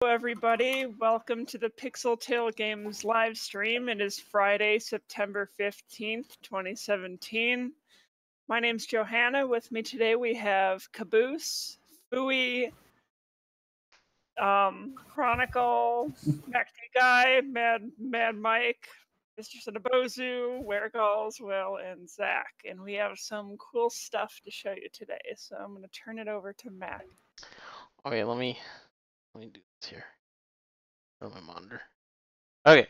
Everybody. Welcome to the Pixel Tail Games live stream. It is Friday, September 15th, 2017. My name's Johanna. With me today we have Caboose, Fooey, Chronicle, Macty Guy, Mad Mike, Mr. Cinnabozu, Weregalls, Will, and Zach. And we have some cool stuff to show you today. So I'm going to turn it over to Mac. Okay, let me do this here on my monitor. Okay,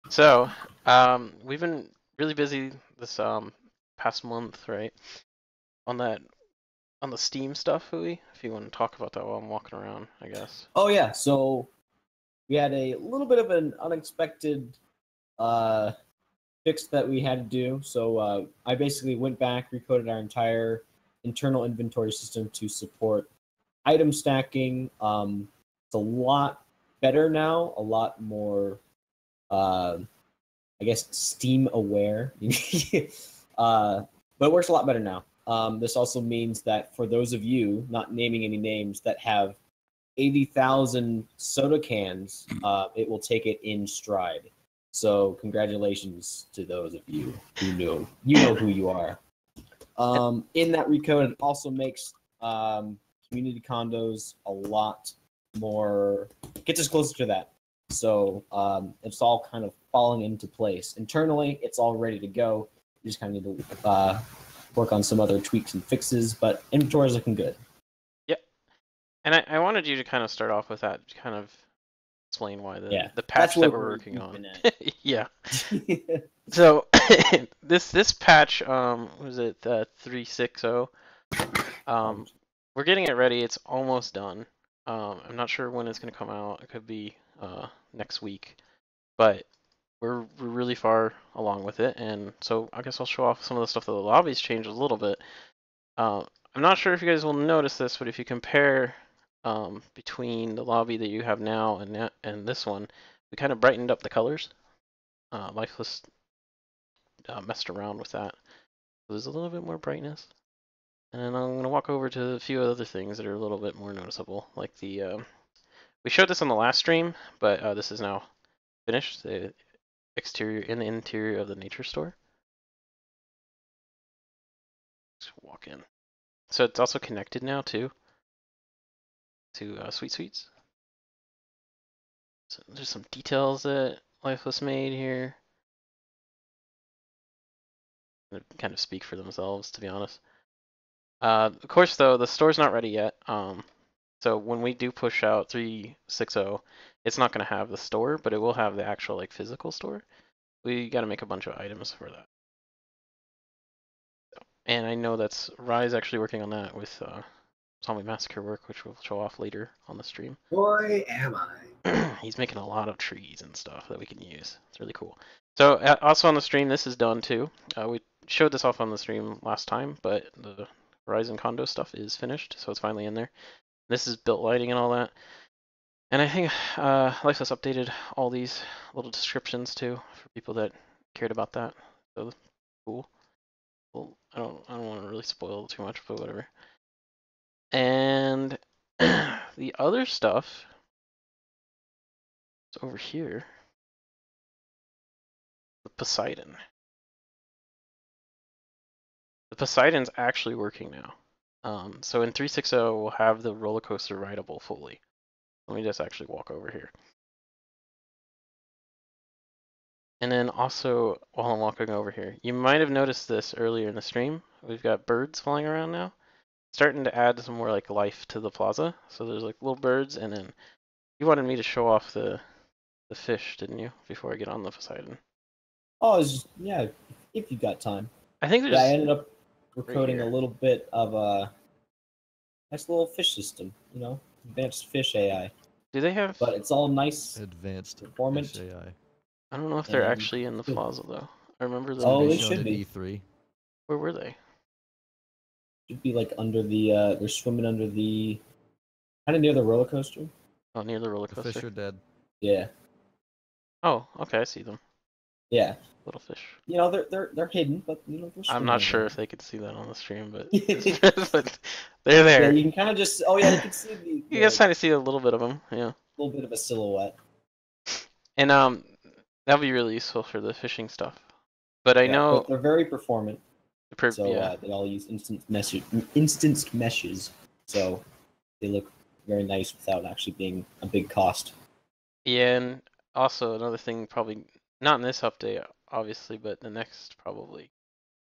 so we've been really busy this past month, right? On the Steam stuff, Fooey. If you want to talk about that while I'm walking around, I guess. Oh yeah, so we had a little bit of an unexpected fix that we had to do. So I basically went back, recoded our entire internal inventory system to support item stacking. It's a lot better now, a lot more, I guess, Steam aware. But it works a lot better now. This also means that for those of you, not naming any names, that have 80,000 soda cans, it will take it in stride. So congratulations to those of you who know who you are. In that recode, it also makes community condos a lot more, gets us closer to that. So it's all kind of falling into place. Internally, it's all ready to go. You just kind of need to work on some other tweaks and fixes, but inventory is looking good. Yep. And I wanted you to kind of start off with that, kind of explain why the patch that we're working on. Yeah. So this patch, was it 3.6.0? We're getting it ready. It's almost done. I'm not sure when it's going to come out. It could be next week, but we're really far along with it. And so I guess I'll show off some of the stuff that the lobby's changed a little bit. I'm not sure if you guys will notice this, but if you compare between the lobby that you have now and this one, we kind of brightened up the colors. Lifeless messed around with that. So there's a little bit more brightness. And then I'm going to walk over to a few other things that are a little bit more noticeable, like the, we showed this on the last stream, but this is now finished, the exterior and the interior of the nature store. Let's walk in. So it's also connected now too, to Sweet Sweets. So there's some details that Lifeless made here. They kind of speak for themselves, to be honest. Of course, though, the store's not ready yet. So when we do push out 3.6.0, it's not going to have the store, but it will have the actual like physical store. We got to make a bunch of items for that. And I know that's Rye's actually working on that with Dami Massacre work, which we'll show off later on the stream. Boy, am I. He's making a lot of trees and stuff that we can use. It's really cool. So also on the stream, this is done too. We showed this off on the stream last time, but the Horizon Condo stuff is finished, so it's finally in there. This is built lighting and all that. And I think Lifeless updated all these little descriptions too for people that cared about that. So cool. Well, I don't want to really spoil too much, but whatever. And the other stuff is over here. The Poseidon. The Poseidon's actually working now. So in 3.6.0, we'll have the roller coaster rideable fully. Let me just actually walk over here. And then also, while I'm walking over here, you might have noticed this earlier in the stream. We've got birds flying around now. Starting to add some more like life to the plaza. So there's like little birds, and then you wanted me to show off the fish, didn't you? Before I get on the Poseidon. Oh, yeah, if you got time. I think there's. Yeah, I ended up recoding a little bit of a nice little fish system, you know, advanced fish AI. Do they have? But it's all nice, advanced performant fish AI. I don't know if they're actually in the plaza though. I remember them. Oh, they should be. E3. Where were they? Should be like under the. They're swimming under the, kind of near the roller coaster. Oh, near the roller coaster. The fish are dead. Yeah. Oh, okay, I see them. Yeah. Little fish. You know, they're hidden, but you know they're. I'm not sure if they could see that on the stream, but, but they're there. Yeah, you can kind of just. Oh yeah, you can see the. You guys kind of see a little bit of them, yeah. little bit of a silhouette. And that'll be really useful for the fishing stuff. But I know but they're very performant. Yeah. They all use instanced meshes, so they look very nice without actually being a big cost. Yeah, and also another thing, probably not in this update, obviously, but the next probably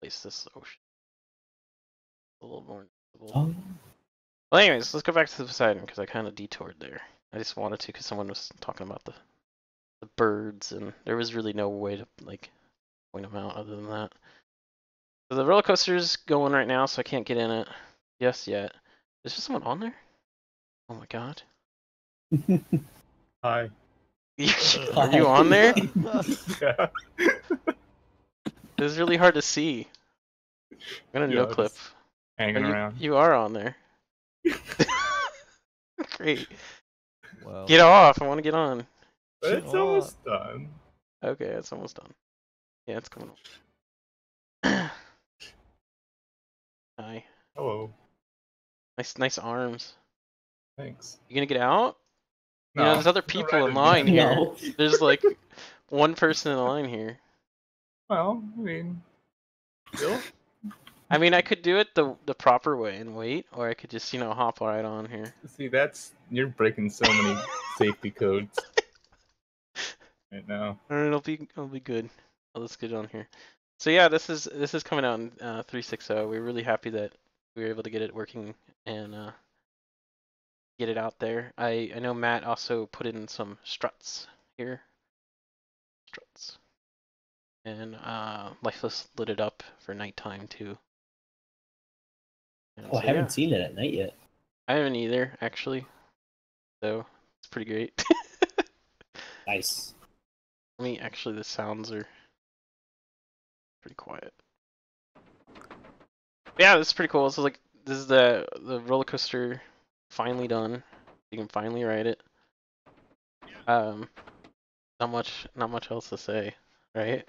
place this ocean a little more visible. Oh. Well, anyways, let's go back to the Poseidon because I kind of detoured there. I just wanted to because someone was talking about the birds, and there was really no way to like point them out other than that. So the roller coaster's going right now, so I can't get in it just yet. Is there someone on there? Oh my god. Hi. Are you on there? Yeah. It was really hard to see. I'm gonna no clip. Hanging around. You are on there. Great. Wow. Get off! I want to get on. But it's almost done. Okay, it's almost done. Yeah, it's coming up. Hi. Hello. Nice arms. Thanks. You gonna get out? No, you know, there's other people in line here. No. There's like one person in the line here. Well, I mean, still. I mean, I could do it the proper way and wait, or I could just, you know, hop right on here. See, you're breaking so many safety codes right now. Alright, it'll be good. Let's get on here. So yeah, this is coming out in 3.60. We're really happy that we were able to get it working and get it out there. I know Matt also put in some struts here. Struts. And Lifeless lit it up for nighttime too. And Oh, I haven't seen it at night yet. I haven't either, actually. So it's pretty great. Nice. Actually, the sounds are pretty quiet. Yeah, this is pretty cool. So like, this is the roller coaster finally done. You can finally ride it. Not much else to say, right?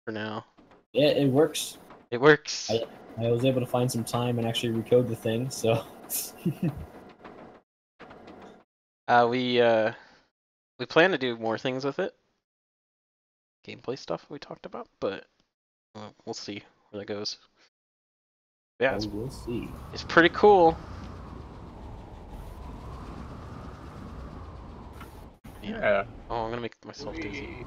For now. Yeah, it works. It works. I was able to find some time and actually recode the thing, so. We plan to do more things with it. Gameplay stuff we talked about, but we'll see where that goes. Yeah, we'll see. It's pretty cool. Yeah. Oh, I'm gonna make myself dizzy.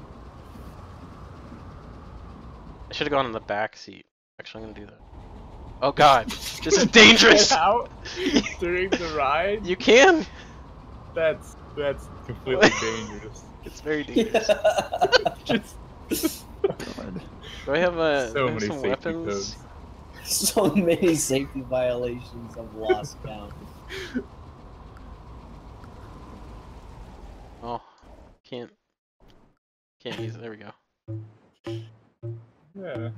I should have gone in the back seat. Actually, I'm gonna do that. Oh god, this is dangerous! Get out during the ride? You can! That's completely dangerous. It's very dangerous. Just... Do I have so many some safety weapons? codes. So many safety violations of lost count. Oh, can't use it. There we go. Yeah.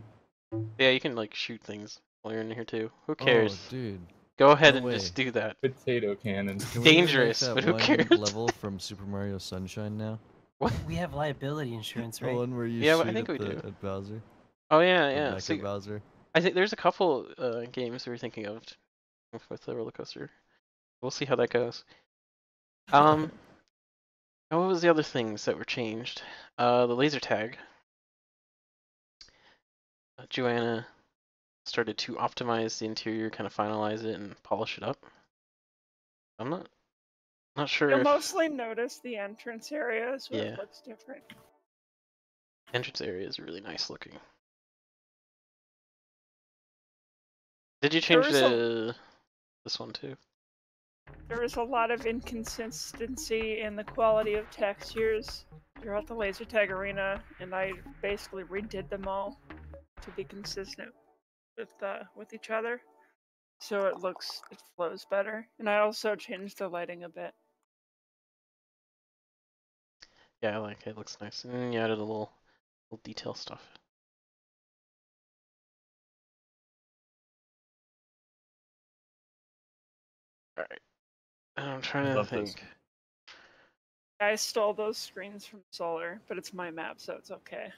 Yeah, you can like shoot things while you're in here too. Who cares? Oh, dude. Go ahead No and way. just do that. Potato cannon. Can we Dangerous, make but that who cares? one level from Super Mario Sunshine now? What? We have liability insurance, The right? one where you Yeah, shoot I think at, we do. at Bowser. Oh yeah, The yeah. Mecha So, Bowser. I think there's a couple games we were thinking of with the roller coaster. We'll see how that goes. What was the other things that were changed? The laser tag. Joanna started to optimize the interior, kind of finalize it and polish it up. I'm not sure. You'll if... mostly notice the entrance areas where Yeah. it looks different. Entrance area is really nice looking. Did you change this one too? There was a lot of inconsistency in the quality of textures throughout the laser tag arena, and I basically redid them all to be consistent with each other, so it flows better. And I also changed the lighting a bit. Yeah, I like it. It looks nice. And you added a little detail stuff. Alright. I'm trying to think. I stole those screens from Solar, but it's my map, so it's okay.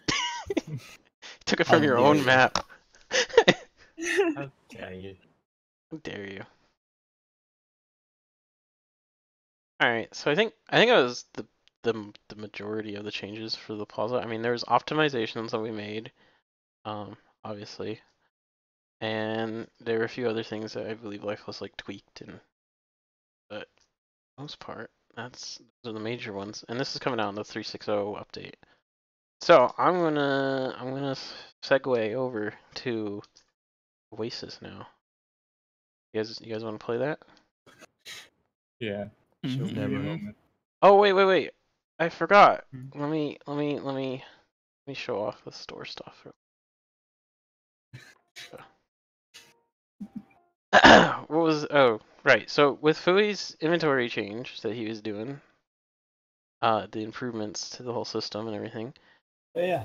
Took it from your own map. How dare you? How dare you? All right, so I think it was the majority of the changes for the Plaza. I mean, there's optimizations that we made, obviously, and there were a few other things that I believe Life was like tweaked, but most part, those are the major ones. And this is coming out in the 3.60 update. So I'm gonna segue over to Oasis now. You guys want to play that? Yeah. Sure. Give me a moment. Oh wait. I forgot. Let me show off the store stuff. What was right. So with Fui's inventory change that he was doing, the improvements to the whole system and everything. Oh yeah.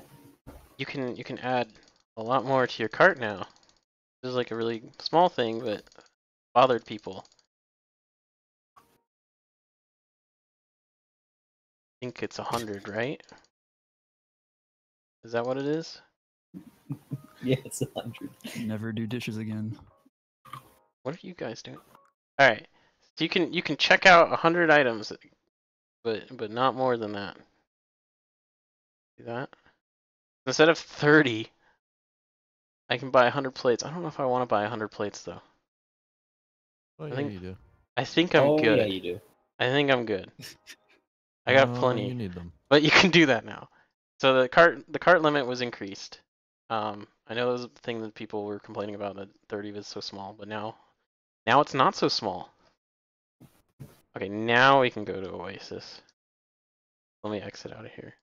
You can add a lot more to your cart now. This is like a really small thing, but bothered people. I think it's 100, right? Is that what it is? Yeah, it's 100. Never do dishes again. What are you guys doing? All right, so you can check out 100 items, but not more than that. See that? Instead of 30, I can buy 100 plates. I don't know if I want to buy 100 plates though. Oh, yeah, think- you do. I think I'm good. Yeah, you do. I think I'm good. I got No, plenty. You need them. But you can do that now. So the cart limit was increased. I know that was a thing that people were complaining about, that 30 was so small, but now it's not so small. Okay, now we can go to Oasis. Let me exit out of here.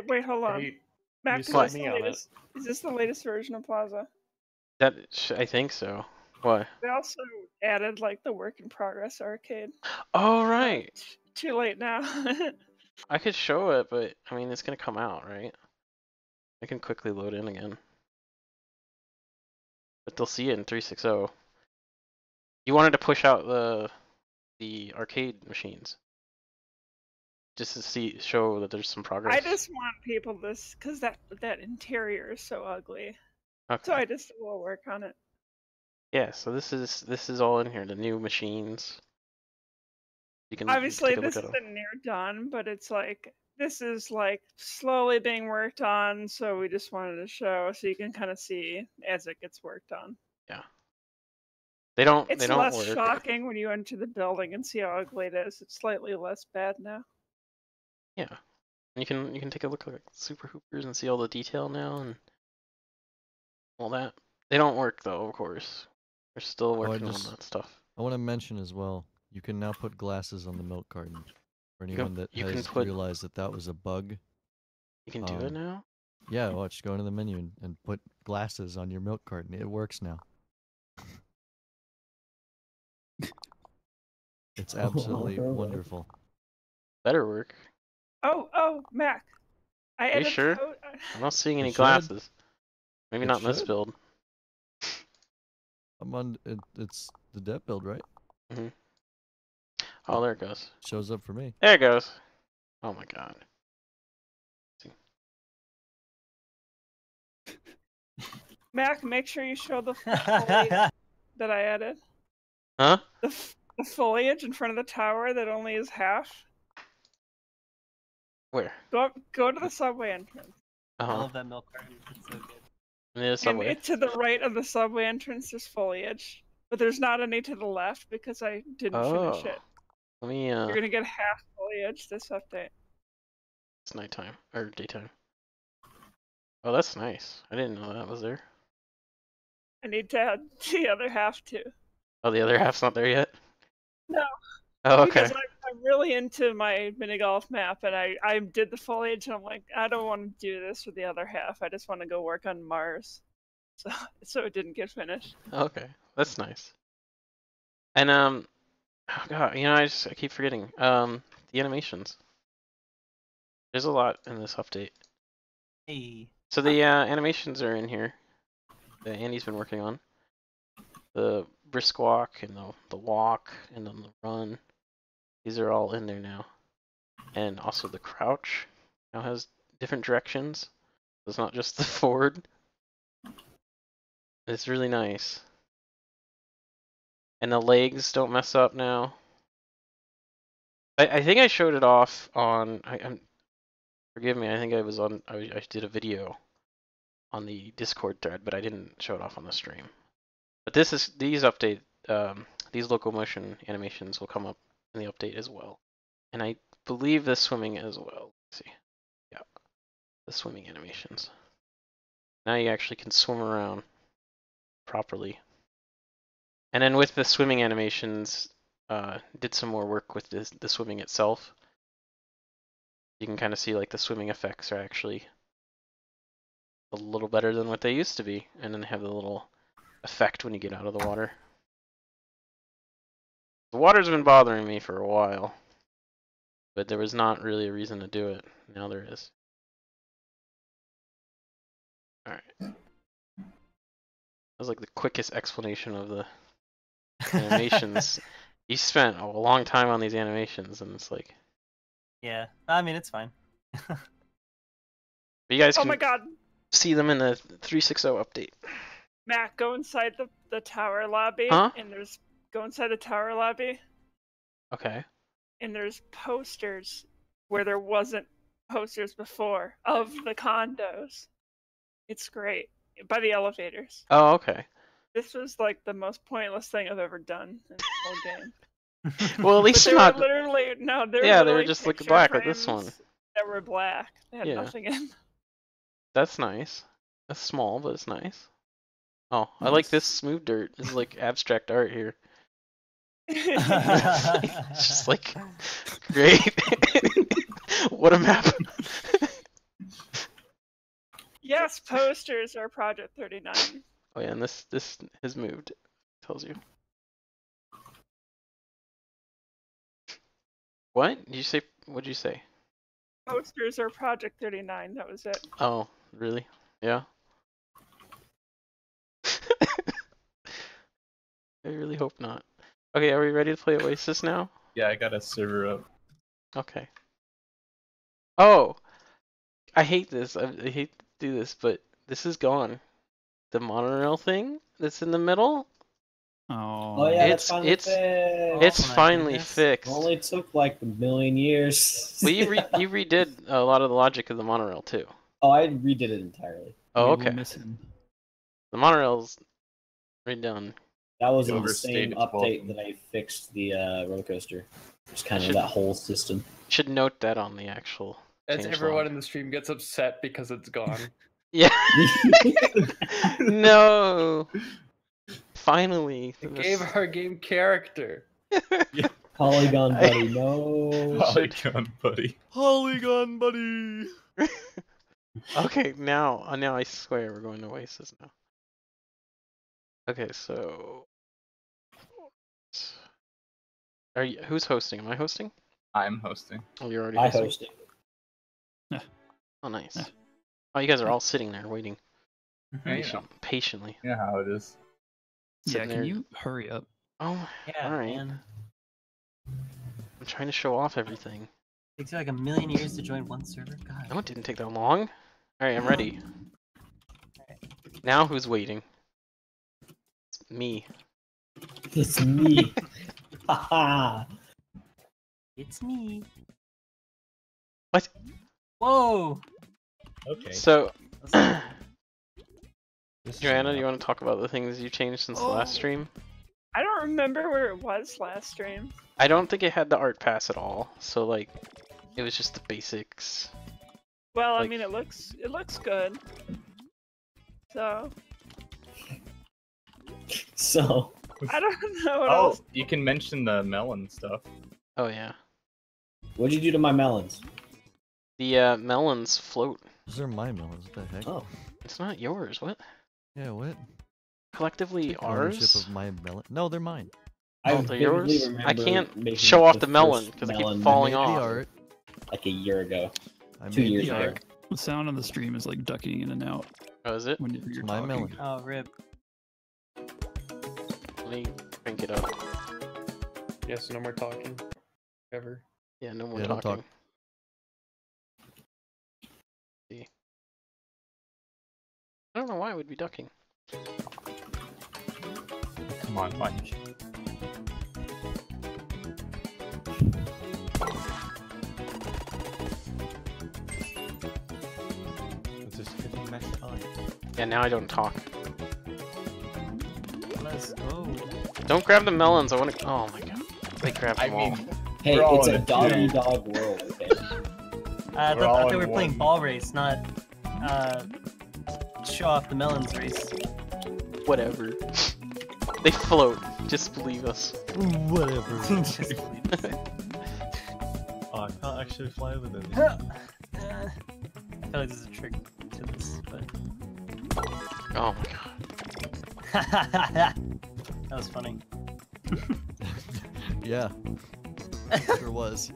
Wait, hold on. Hey, Mac, you is saw this, me the on it. latest, is this the latest version of Plaza? I think so. What? They also added like the work in progress arcade. Oh right. Too late now. I could show it, but I mean it's gonna come out, right? I can quickly load in again. But they'll see it in 3.60. You wanted to push out the arcade machines, just to show that there's some progress. I just want people because that interior is so ugly. Okay. So I just will work on it. Yeah, so this is all in here, the new machines. You can Obviously take a look this at them. isn't near done, but it's like this is like slowly being worked on, so we just wanted to show so you can kind of see as it gets worked on. Yeah. They don't It's work. less shocking when you enter the building and see how ugly it is. It's slightly less bad now. Yeah. You can take a look at Super Hoopers and see all the detail now and all that. They don't work though, of course. We're still working on that stuff. I want to mention as well, you can now put glasses on the milk carton. For anyone that has realized that was a bug. You can do it now? Yeah, watch. Go into the menu and put glasses on your milk carton. It works now. It's absolutely wonderful. Better work. Oh, Mac. Are you sure? I'm not seeing any glasses. Maybe not in this build. I'm on. It's the dev build, right? Mhm. Oh, there it goes. Shows up for me. There it goes. Oh my god. Mac, make sure you show the foliage that I added. Huh? The foliage in front of the tower that only is half. Where? Go to the subway entrance. I love that milk carton. It's so good. Near the subway? And to the right of the subway entrance, there's foliage. But there's not any to the left because I didn't finish it. Let me, You're gonna get half foliage this update. It's nighttime. Or daytime. Oh, that's nice. I didn't know that was there. I need to add the other half too. Oh, the other half's not there yet? No. Oh, okay. Because I'm really into my mini golf map, and I did the foliage, and I'm like, I don't want to do this for the other half. I just want to go work on Mars. So it didn't get finished. Okay, that's nice. And oh god, I keep forgetting. The animations. There's a lot in this update. Hey. So the animations are in here that Andy's been working on. The brisk walk and the walk and then the run. These are all in there now. And also the crouch now has different directions. It's not just the forward. It's really nice. And the legs don't mess up now. I think I showed it off on. Forgive me. I think I was on. I did a video on the Discord thread, but I didn't show it off on the stream. But these locomotion animations will come up in the update as well, and I believe the swimming as well. Let's see, yeah, the swimming animations. Now you actually can swim around properly. And then with the swimming animations, did some more work with the swimming itself. You can kind of see like the swimming effects are actually a little better than what they used to be, and then they have the little effect when you get out of the water. The water's been bothering me for a while, but there was not really a reason to do it. Now there is. Alright. That was like the quickest explanation of the animations. You spent a long time on these animations, and it's like... Yeah, I mean, it's fine. But you guys can my god! See them in the 360 update. Matt, go inside the tower lobby. Huh? And go inside the tower lobby. Okay. And there's posters where there wasn't posters before of the condos. It's great. By the elevators. Oh, okay. This was like the most pointless thing I've ever done in the whole game. Well, at least they not. Were literally no. They were yeah, literally they were just like picture black like this frames one. That were black. They had Yeah. nothing in. That's nice. That's small, but it's nice. Oh, I like this smooth dirt. This is like abstract art here. It's just like great. What a map. Yes, posters are Project 39. Oh yeah, and this has moved. It tells you. What? Did you say? What'd you say? Posters are Project 39. That was it. Oh, really? Yeah. I really hope not. Okay, are we ready to play Oasis now? Yeah, I got a server up. Okay. Oh! I hate this. I hate to do this, but this is gone. The monorail thing that's in the middle? Oh yeah, it's finally fixed. It only took like a million years. Well, you redid a lot of the logic of the monorail too. Oh, I redid it entirely. Oh, okay. The monorail's redone. That was in the same update that I fixed the roller coaster. Just kind of that whole system. Should note that on the actual. As everyone in the stream gets upset because it's gone. Yeah. No. Finally. It gave our game character. Polygon buddy, no. Polygon buddy. Polygon buddy. Okay, now I swear we're going to Oasis now. Okay, so who's hosting? Am I hosting? I'm hosting. Oh, you're already hosting. Yeah. Oh, nice. Yeah. Oh, you guys are all sitting there waiting patiently. You know how it is. Yeah, can you hurry up? Oh, yeah, all right. Man. I'm trying to show off everything. It takes you like a million years to join one server? God. No, it didn't take that long. Alright, I'm ready. Now who's waiting? It's me. It's me. Haha. It's me. What? Whoa! Okay. So, Joanna, do you want to talk about the things you changed since the last stream? I don't remember where it was last stream. I don't think it had the art pass at all. So like, it was just the basics. Well, I mean, it looks good. So. I don't know what else. You can mention the melon stuff. Oh yeah. What'd you do to my melons? The melons float. Those are my melons. What the heck? Oh. It's not yours. What? Yeah, what? Collectively ours? Ownership of my melon. No, they're mine. They're yours? I can't show off the melon because I keep falling off. Art. Like a year ago. I 2 years ago. The sound on the stream is like ducking in and out. Oh, is it? When you're my talking. melon. Oh, rip. Let me crank it up. Yes, no more talking. Ever. Yeah, no more Yeah, don't talking. talk. See. I don't know why it would be ducking. Come on, Mike. effect at all. Yeah, now I don't talk. Let's go. Don't grab the melons. I want to. Oh my god. They grabbed them all. Hey, it's a dog-eat-dog world, okay? I thought we were playing ball race, not show off the melons race. Whatever. They float. Just believe us. Whatever. Just believe us. Oh, I can't actually fly with it. I feel like there's a trick to this, but. Oh my god. That was funny. Yeah. Sure was.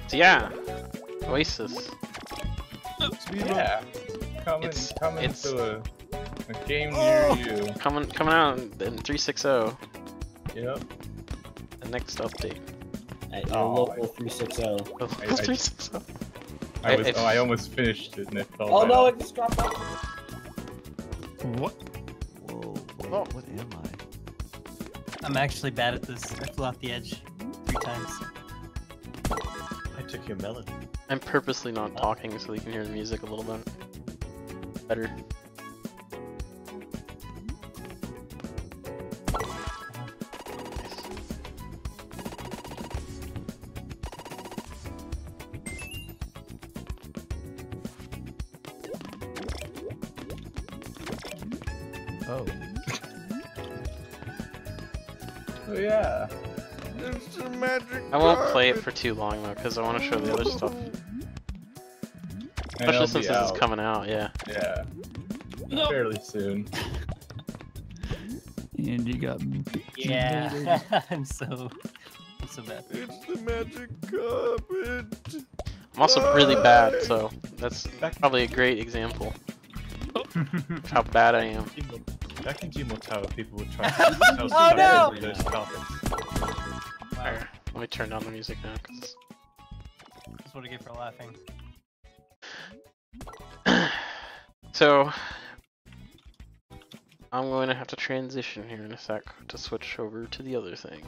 So yeah, Oasis. Yeah. Coming to a game near you. Coming out in 360. Yep. The next update. At your local 360. Oh, 360. I almost finished it and it fell Oh right no, off. it just dropped off. What? Whoa, wait, Oh. what am I? I'm actually bad at this. I flew off the edge 3 times. I took your melon. I'm purposely not talking so you can hear the music a little bit better. Oh. Oh yeah. It's a magic I won't play it for too long though, because I want to show the other stuff. And it'll Especially be since this is out. coming out, yeah. Yeah. Fairly soon. And you got. Yeah, I'm so bad. It's the magic carpet. I'm also really bad, so that's probably a great example of how bad I am. Back in Gmo Tower, people would try Oh, no! those carpets. Alright, let me turn down the music now, because... That's what I get for laughing. So... I'm going to have to transition here in a sec to switch over to the other thing.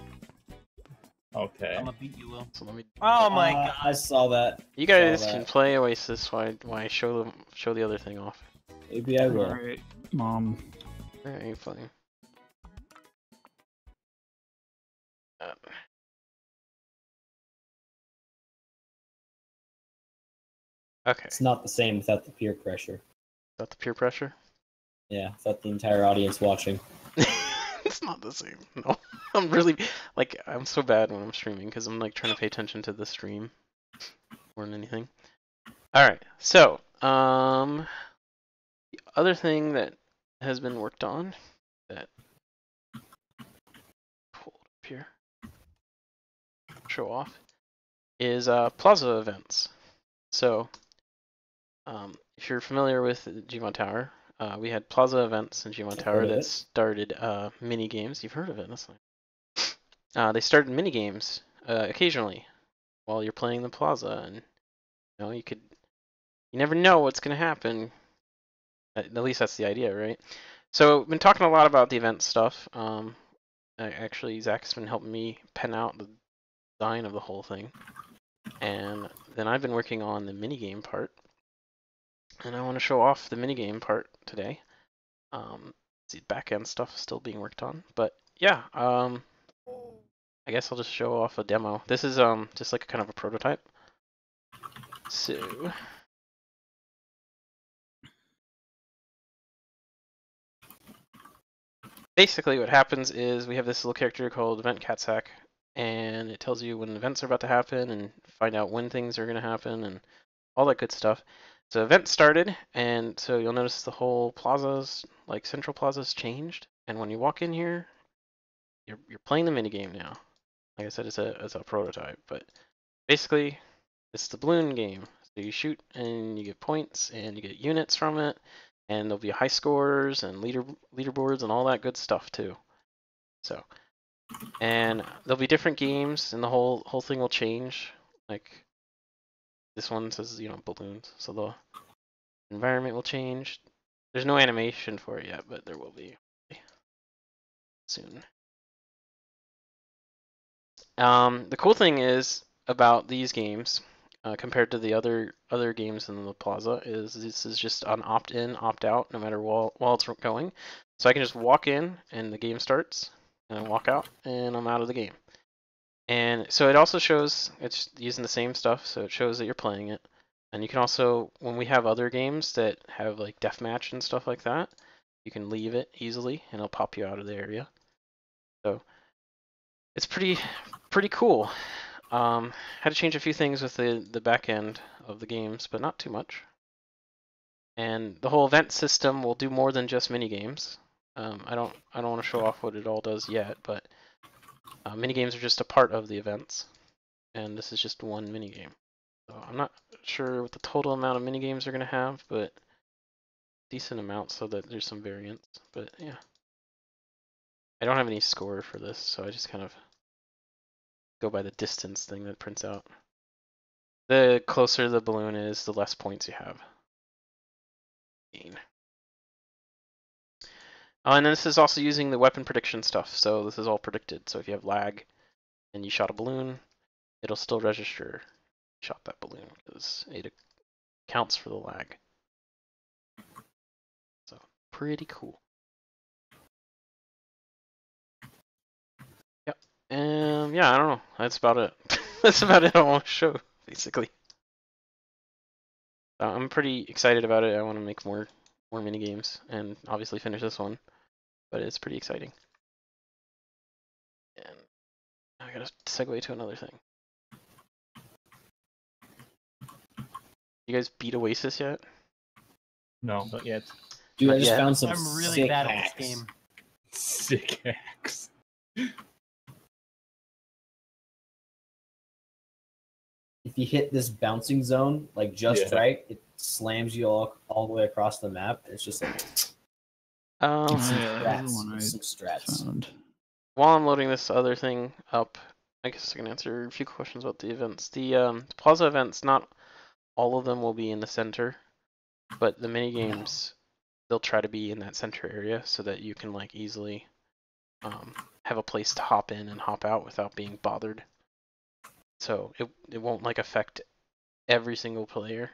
Okay. I'm gonna beat you, Will. So let me... Oh my god. I saw that. You guys can play Oasis while I show the other thing off. Maybe I will. Alright, Mom. Very funny. Okay. It's not the same without the peer pressure. Is that the peer pressure? Yeah, without the entire audience watching. It's not the same. No. I'm really, like, I'm so bad when I'm streaming because I'm, like, trying to pay attention to the stream more than anything. Alright, so, the other thing that has been worked on that, hold up here, show off, is Plaza Events. So, if you're familiar with Gmo Tower, we had Plaza Events in Gmo Tower that started mini games. You've heard of it, that's fine. They started mini games occasionally while you're playing the Plaza, and you know you never know what's gonna happen. At least that's the idea, right? So we've been talking a lot about the event stuff. Actually, Zach's been helping me pen out the design of the whole thing, and then I've been working on the minigame part, and I want to show off the minigame part today. The back-end stuff is still being worked on, but yeah, I guess I'll just show off a demo. This is just like a kind of a prototype. So basically what happens is we have this little character called Event Catsack, and it tells you when events are about to happen and find out when things are going to happen and all that good stuff. So event started, and so you'll notice the whole plaza's, like central plaza's changed, and when you walk in here, you're playing the minigame now. Like I said, it's a prototype, but basically it's the balloon game. So you shoot and you get points and you get units from it, and there'll be high scores and leaderboards and all that good stuff too. So, and there'll be different games, and the whole thing will change. Like this one says, balloons, so the environment will change. There's no animation for it yet, but there will be soon. The cool thing is about these games, compared to the other games in the Plaza, is this is just an opt-in, opt-out, no matter while it's going. So I can just walk in and the game starts, and then walk out, and I'm out of the game. And so it also shows it's using the same stuff, so it shows that you're playing it. And you can also, when we have other games that have like deathmatch and stuff like that, you can leave it easily, and it'll pop you out of the area. So it's pretty cool. Had to change a few things with the back end of the games, but not too much. And the whole event system will do more than just mini games. I don't want to show off what it all does yet, but mini games are just a part of the events, and this is just one mini game. So I'm not sure what the total amount of mini games are going to have, but decent amount so that there's some variance. But yeah, I don't have any score for this, so I just kind of go by the distance thing that prints out. The closer the balloon is, the less points you have. Oh, and then this is also using the weapon prediction stuff, so this is all predicted. So if you have lag and you shot a balloon, it'll still register you shot that balloon because it counts for the lag. So pretty cool. Yep. And yeah, I don't know. That's about it. That's about it I want to show, basically. I'm pretty excited about it. I want to make more mini games and obviously finish this one, but it's pretty exciting. And I gotta segue to another thing. You guys beat Oasis yet? No, not yet. Dude, Not I just yet. found some I'm really sick bad hacks. at this game. Sick hacks. If you hit this bouncing zone like just right, it slams you all the way across the map. It's just like some strats. Found. While I'm loading this other thing up, I guess I can answer a few questions about the events. The Plaza events, not all of them will be in the center, but the mini games, they'll try to be in that center area so that you can like easily have a place to hop in and hop out without being bothered. So it won't like affect every single player.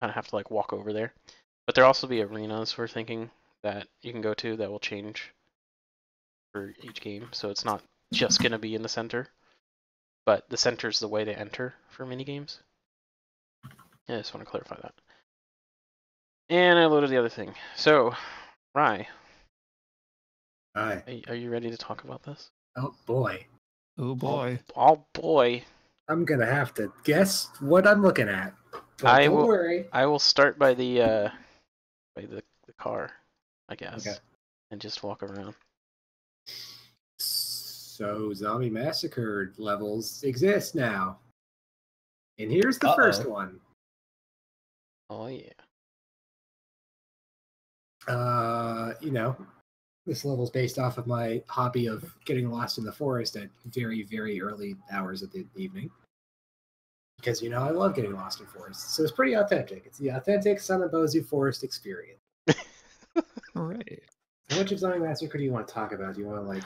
Kind of have to like walk over there. But there'll also be arenas we're thinking that you can go to that will change for each game. So it's not just gonna be in the center, but the center is the way to enter for mini games. Yeah, I just want to clarify that. And I loaded the other thing. So, Rye. Hi. Are you ready to talk about this? Oh boy. Oh boy. Oh boy. I'm gonna have to guess what I'm looking at. But don't worry. I will start by the car, I guess, Okay. and just walk around. So Zombie Massacre levels exist now. And here's the first one. Oh yeah. This level's based off of my hobby of getting lost in the forest at very, very early hours of the evening. Because, I love getting lost in forests. So it's pretty authentic. It's the authentic Son of Bozu forest experience. All right. How much of Zombie Massacre do you want to talk about? Do you want to,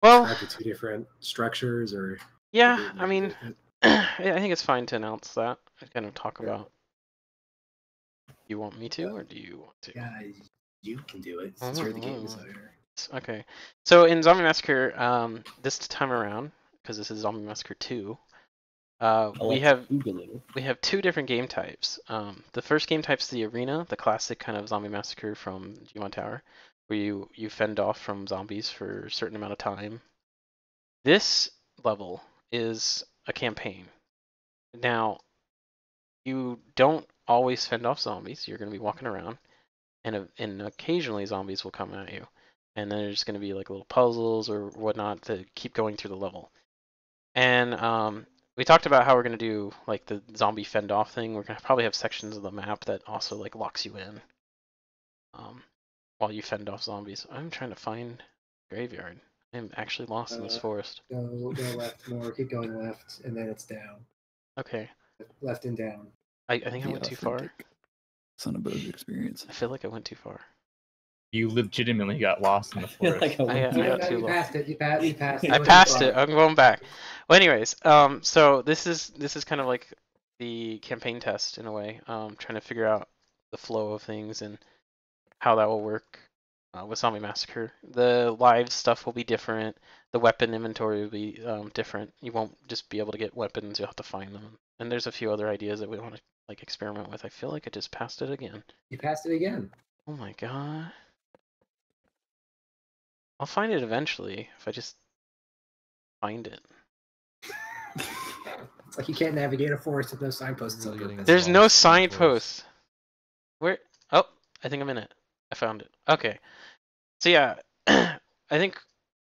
describe the two different structures? Or yeah, I mean, I think it's fine to announce that. I kind of talk about. You want me to, or do you want to? Yeah, you can do it. Since you're the game designer. Okay. So in Zombie Massacre, this time around, because this is Zombie Massacre 2, we have two different game types. The first game type is the arena, the classic kind of Zombie Massacre from G1 Tower, where you fend off from zombies for a certain amount of time. This level is a campaign. Now, you don't always fend off zombies. You're going to be walking around, and occasionally zombies will come at you. And then there's going to be like little puzzles or whatnot to keep going through the level. And we talked about how we're going to do like the zombie fend off thing. We're going to probably have sections of the map that also like locks you in. while you fend off zombies. I'm trying to find graveyard. I'm actually lost in this forest. Go left more. Keep going left, and then it's down. Okay. Left and down. I think I went too far. Son of a experience. I feel like I went too far. You legitimately got lost in the forest. I got too You lost. passed it. You passed it. I passed it. I'm going back. Well, anyways, so this is kind of like the campaign test in a way. Trying to figure out the flow of things and how that will work with Dami Massacre. The live stuff will be different. The weapon inventory will be different. You won't just be able to get weapons. You'll have to find them. And there's a few other ideas that we want to like experiment with. I feel like I just passed it again. You passed it again. Oh my god. I'll find it eventually if I just find it. It's like you can't navigate a forest with no signposts on it. There's no signposts. Where? Oh, I think I'm in it. I found it. Okay. So yeah, I think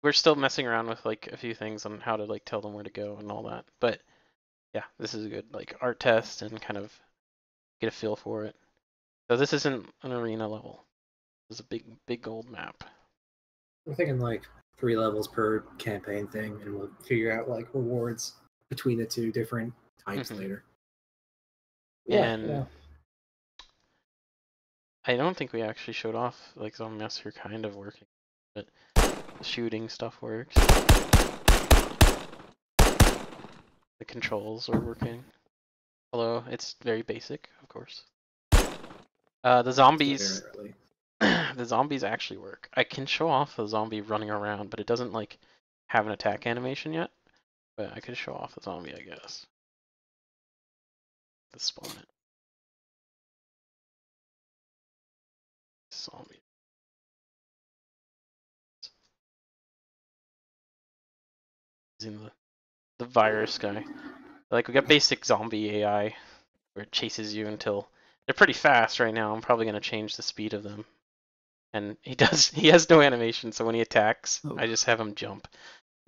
we're still messing around with like a few things on how to like tell them where to go and all that. But yeah, this is a good like art test and kind of get a feel for it. So this isn't an arena level. This is a big gold map. We're thinking like 3 levels per campaign thing, and we'll figure out like rewards between the 2 different types later. Yeah. I don't think we actually showed off like Dami Massacre kind of working, but the shooting stuff works. The controls are working, although it's very basic, of course. The zombies. The zombies actually work. I can show off a zombie running around, but it doesn't like have an attack animation yet. But I could show off the zombie, I guess. Let's spawn it. Zombie. Using the virus guy. Like we got basic zombie AI where it chases you until they're pretty fast right now. I'm probably gonna change the speed of them. And he has no animation, so when he attacks, I just have him jump.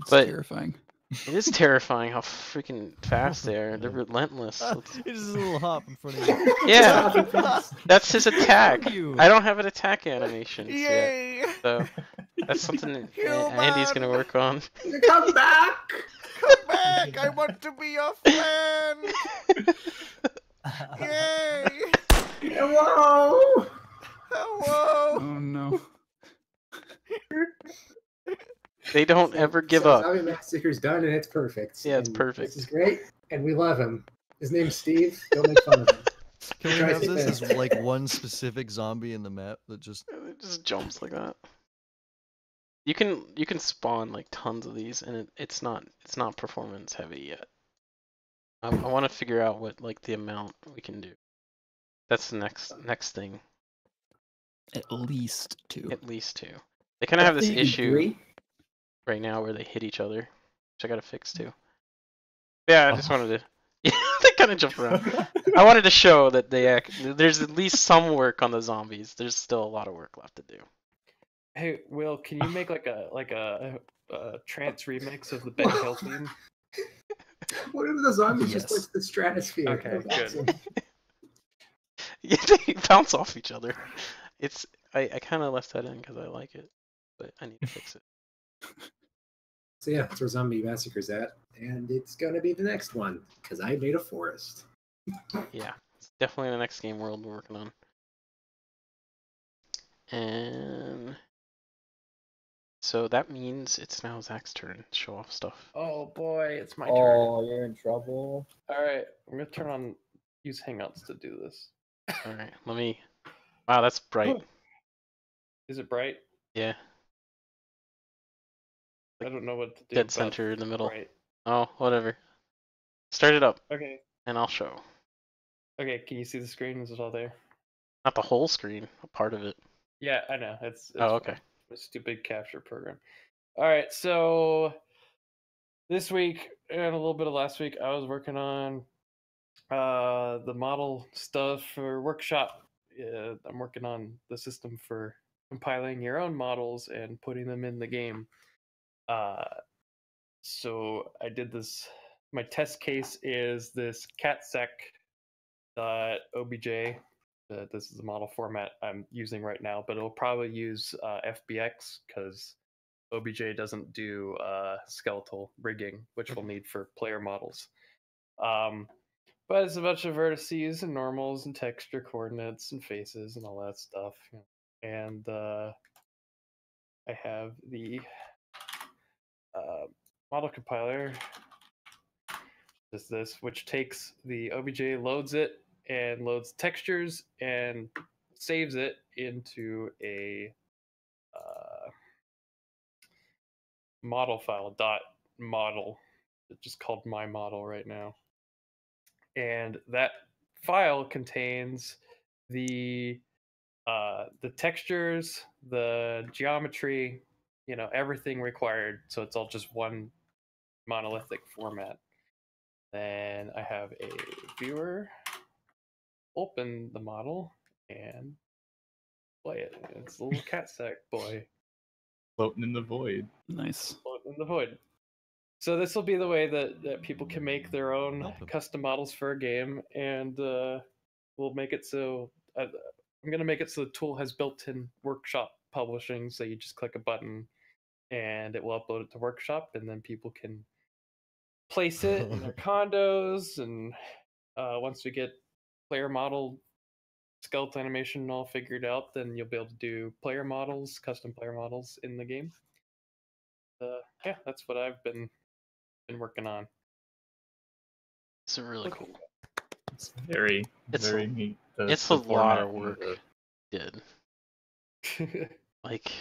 It's terrifying. It is terrifying how freaking fast they are. They're relentless. It's just a little hop in front of you. Yeah, that's his attack. I don't have an attack animation Yay! yet, so that's something that Andy's gonna work on. Come back! Come back! I want to be your friend! Yay! Hello! Hello! Oh no. They don't ever give up. Dami Massacre's done, and it's perfect. Yeah, it's and perfect. This is great, and we love him. His name's Steve. Don't make fun of him. Can we have this as like one specific zombie in the map that just... It just jumps like that. You can spawn like tons of these, and it's not performance heavy yet. I want to figure out what like the amount we can do. That's the next thing. At least 2. At least 2. They kind of have this issue right now where they hit each other, which I gotta fix too. Yeah, I just wanted to. Yeah, they kind of jump around. I wanted to show that there's at least some work on the zombies. There's still a lot of work left to do. Hey, Will, can you make like a trance remix of the Ben Hill theme? What if the zombies just like the stratosphere? Okay, good. Yeah, they bounce off each other. I kind of left that in because I like it, but I need to fix it. So yeah, that's where Zombie Massacre's at, and it's gonna be the next one because I made a forest. Yeah, it's definitely the next game world we're working on. And so that means it's now Zach's turn to show off stuff. Oh boy, it's my turn. Oh, you're in trouble. Alright, I'm gonna turn on use Hangouts to do this. Alright, let me... Wow, that's bright. Is it bright? Yeah. I don't know what to do. Dead center in the middle. Bright. Oh, whatever. Start it up. Okay. And I'll show. Okay, can you see the screen? Is it all there? Not the whole screen, a part of it. Yeah, I know. It's oh, okay. Fine. It's a stupid capture program. Alright, so this week and a little bit of last week, I was working on the model stuff for workshop. I'm working on the system for compiling your own models and putting them in the game. So I did this. My test case is this catsec.obj This is the model format I'm using right now, but it'll probably use FBX because OBJ doesn't do skeletal rigging, which we'll need for player models. But it's a bunch of vertices and normals and texture coordinates and faces and all that stuff. And I have the model compiler, this, which takes the OBJ, loads it, and loads textures and saves it into a model file, .model. It's just called my model right now. And that file contains the textures, the geometry, everything required. So it's all just one monolithic format. Then I have a viewer, open the model, and play it. It's a little cat sack boy. Floating in the void. Nice. Floating in the void. So this will be the way that people can make their own custom models for a game, and we'll make it so I'm going to make it so the tool has built-in workshop publishing. So you just click a button, and it will upload it to workshop, and then people can place it in their condos. And once we get player model skeleton animation all figured out, then you'll be able to do player models, custom player models in the game. Yeah, that's what I've been working on. It's really cool. It's very neat. It's a lot of work. Did like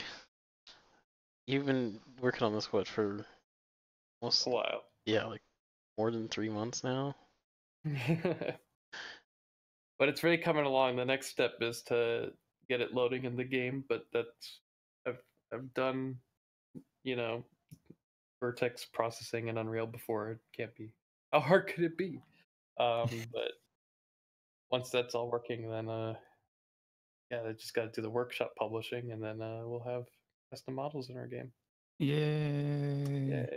you've been working on this for almost a while? Yeah, like more than 3 months now. But it's really coming along. The next step is to get it loading in the game. But that's I've done, vertex processing in Unreal before. It can't be. How hard could it be? But once that's all working, then they just got to do the workshop publishing, and then we'll have custom models in our game. Yay!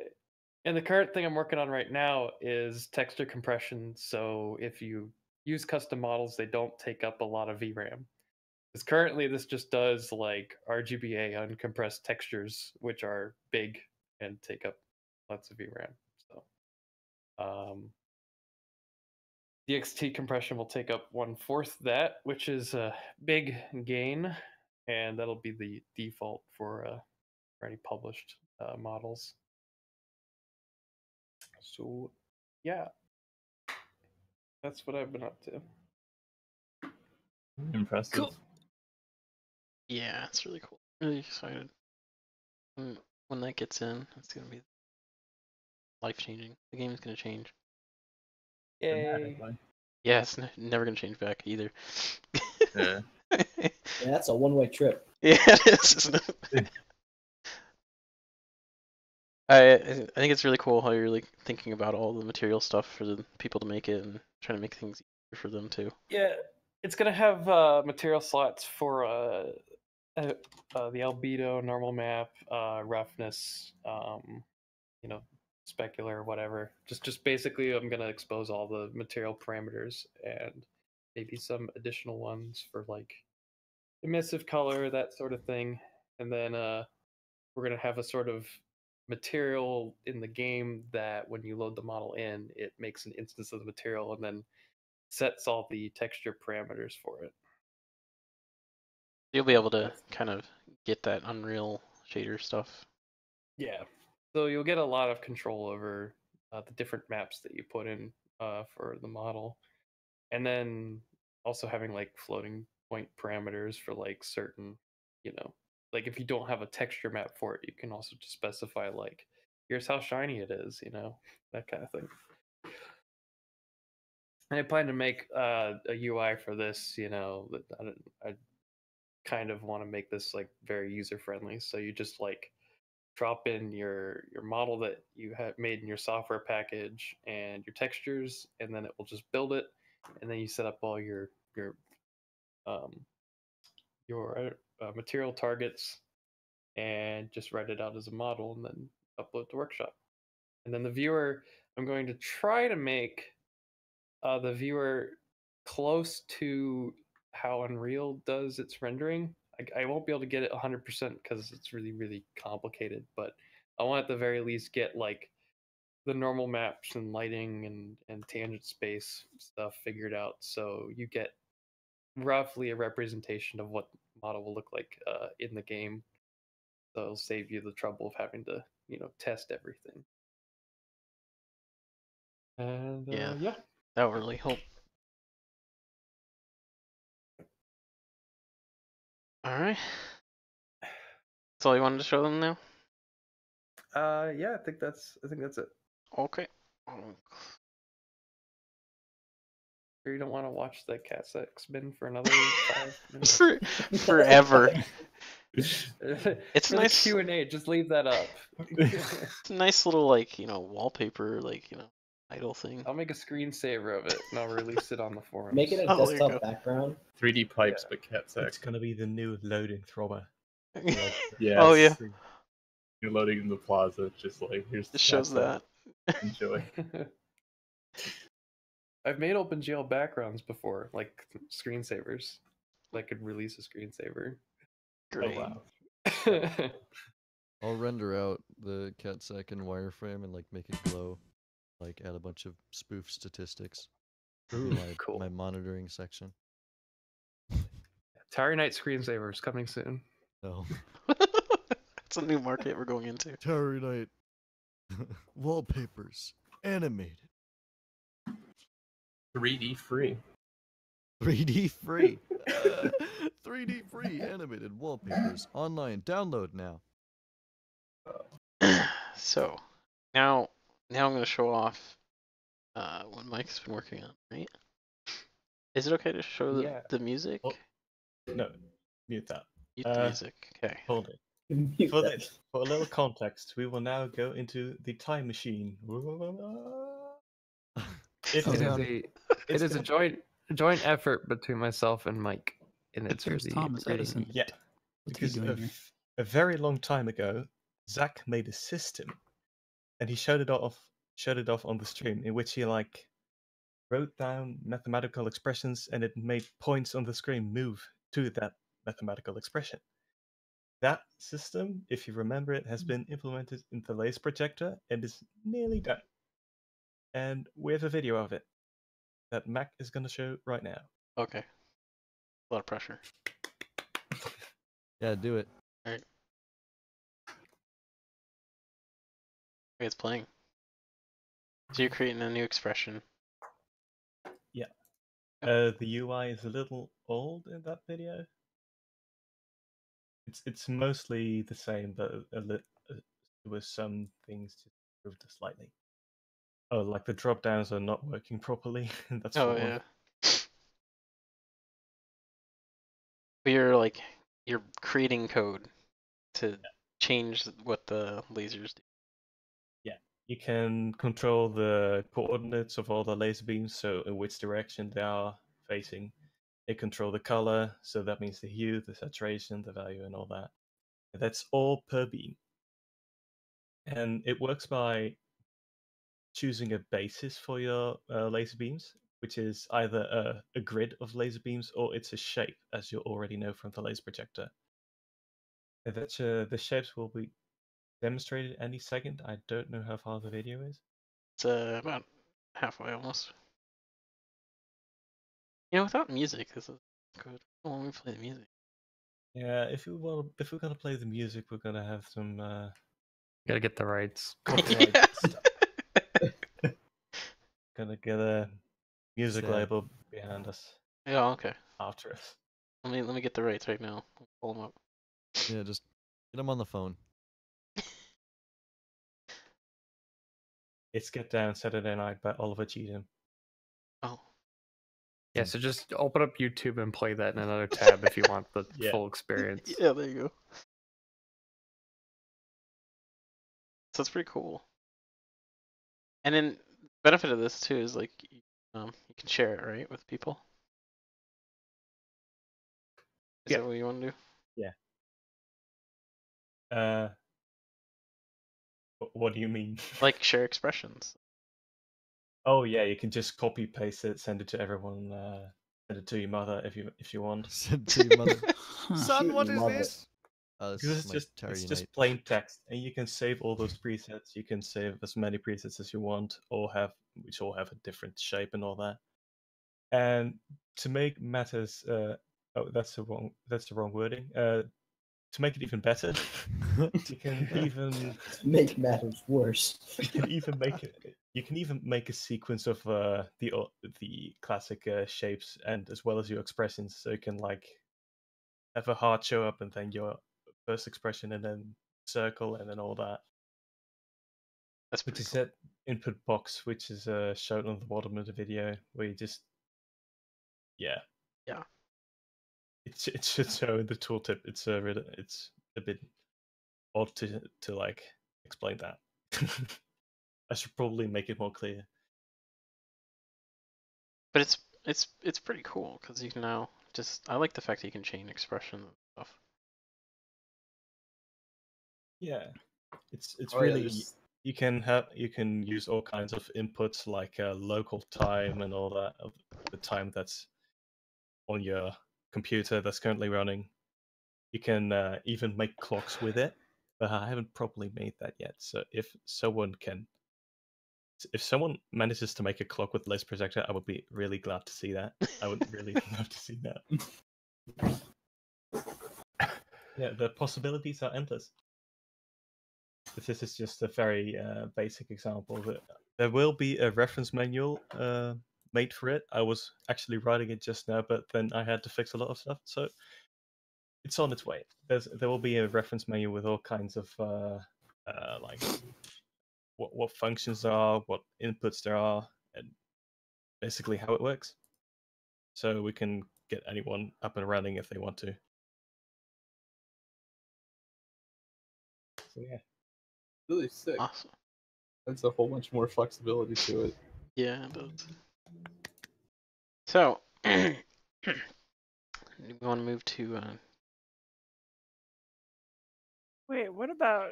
And the current thing I'm working on right now is texture compression. So if you use custom models, they don't take up a lot of VRAM. Because currently this just does like RGBA uncompressed textures, which are big and take up lots of VRAM. So DXT compression will take up 1/4 that, which is a big gain, and that'll be the default for any published models. So, yeah, that's what I've been up to. Impressive. Cool. Yeah, it's really cool. Really excited. When that gets in, it's gonna be life-changing. The game is gonna change. Yay! Yeah, it's never gonna change back either. Yeah. Yeah, that's a one-way trip. Yeah, it is, isn't it? I think it's really cool how you're really thinking about all the material stuff for the people to make it and trying to make things easier for them too. Yeah, it's gonna have material slots for the albedo, normal map, roughness, specular, whatever. Just basically, I'm gonna expose all the material parameters and maybe some additional ones for like emissive color, that sort of thing. And then we're gonna have a sort of material in the game that when you load the model in, it makes an instance of the material and then sets all the texture parameters for it. You'll be able to kind of get that Unreal shader stuff. Yeah. So you'll get a lot of control over the different maps that you put in for the model. And then also having like floating point parameters for like certain, like if you don't have a texture map for it, you can also just specify like, here's how shiny it is, that kind of thing. And I plan to make a UI for this, I kind of want to make this like very user friendly. So you just like drop in your model that you have made in your software package and your textures, and then it will just build it. And then you set up all your material targets and just write it out as a model and then upload to workshop. And then the viewer, I'm going to try to make the viewer close to how Unreal does its rendering. I won't be able to get it 100% because it's really, really complicated, but I want at the very least get like the normal maps and lighting and tangent space stuff figured out, so you get roughly a representation of what the model will look like in the game. So it'll save you the trouble of having to, test everything. And yeah, that would really help. All right. That's all you wanted to show them now? Yeah, I think that's it. Okay. Sure you don't want to watch the cat sex bin for another 5 minutes? Forever. It's a nice Q&A. Just leave that up. It's a nice little wallpaper idle thing. I'll make a screensaver of it and I'll release it on the forums. Make it a desktop background. 3D pipes, but cat sex. It's gonna be the new loading throbber. Yeah. Oh yeah. You're loading in the plaza, just like here's. It shows that. Enjoy. I've made OpenGL backgrounds before, like screensavers. I could release a screensaver. Great. Oh wow. I'll render out the CatSec in wireframe and make it glow, add a bunch of spoof statistics. Ooh, cool. My monitoring section. Tarry Night screensavers coming soon. No. It's a new market we're going into. Tarry Night wallpapers animated. 3D free. 3D free. 3D free animated wallpapers online. Download now. So now I'm gonna show off what Mike's been working on, right? Is it okay to show the music? Oh, no, mute that. Mute the music. Okay. Hold it. For a little context, we will now go into the time machine. It is a joint effort between myself and Mike, and it's really Thomas Edison. Yeah, because a very long time ago, Zach made a system, and he showed it off on the stream, in which he wrote down mathematical expressions, and it made points on the screen move to that mathematical expression. That system, if you remember it, has been implemented in the laser projector and is nearly done. And we have a video of it that Mac is going to show right now. Okay. A lot of pressure. Yeah, do it. All right. Okay, it's playing. So you're creating a new expression. Yeah. The UI is a little old in that video. It's mostly the same, but there were some things just improved slightly. Oh, the drop downs are not working properly. That's yeah. But you're creating code to change what the lasers do. Yeah, you can control the coordinates of all the laser beams, so in which direction they are facing. They control the color, so that means the hue, the saturation, the value, and all that. And that's all per beam. And it works by choosing a basis for your laser beams, which is either a grid of laser beams or it's a shape, as you already know from the laser projector. And the shapes will be demonstrated any second. I don't know how far the video is. It's about halfway almost. Without music, this is good. I want to play the music. Yeah, if we're gonna play the music, we're gonna have some. Gotta get the rights. Copyright stuff. Gonna get a music label behind us. Yeah, okay. After us. Let me get the rights right now. I'll pull them up. Yeah, just get them on the phone. It's Get Down Saturday Night by Oliver Cheatham. Oh. Yeah, so just open up YouTube and play that in another tab if you want the full experience. Yeah, there you go. So it's pretty cool. And then the benefit of this too is you can share it, right, with people. Is that what you want to do? Yeah. What do you mean? Share expressions. Oh yeah, you can just copy paste it, send it to everyone. Send it to your mother if you want. Send it to your mother. Son, what is this? Because it's just plain text, and you can save all those presets. You can save as many presets as you want, which all have a different shape and all that. And to make matters, that's the wrong wording. To make it even better, you can even make matters worse. You can even make a sequence of the classic shapes and as well as your expressions, so you can like have a heart show up and then your first expression and then circle and then all that. That's which is that input box, which is shown on the bottom of the video, where you just yeah. It should show in the tooltip. It's a bit odd to like explain that. I should probably make it more clear. But it's pretty cool because you can now I like the fact that you can chain expression and stuff. Yeah, it's really you can use all kinds of inputs like local time and all that, the time that's on your computer that's currently running. You can even make clocks with it, but I haven't properly made that yet. So if someone manages to make a clock with laser projector, I would be really glad to see that. I would really love to see that. Yeah, the possibilities are endless. But this is just a very basic example. There will be a reference manual made for it. I was actually writing it just now, but then I had to fix a lot of stuff, so it's on its way. There will be a reference manual with all kinds of like what functions there are, what inputs there are, and basically how it works. So we can get anyone up and running if they want to. So yeah. Really sick. Awesome. That's a whole bunch more flexibility to it. Yeah, it does. So, do we want to move to? Wait, what about?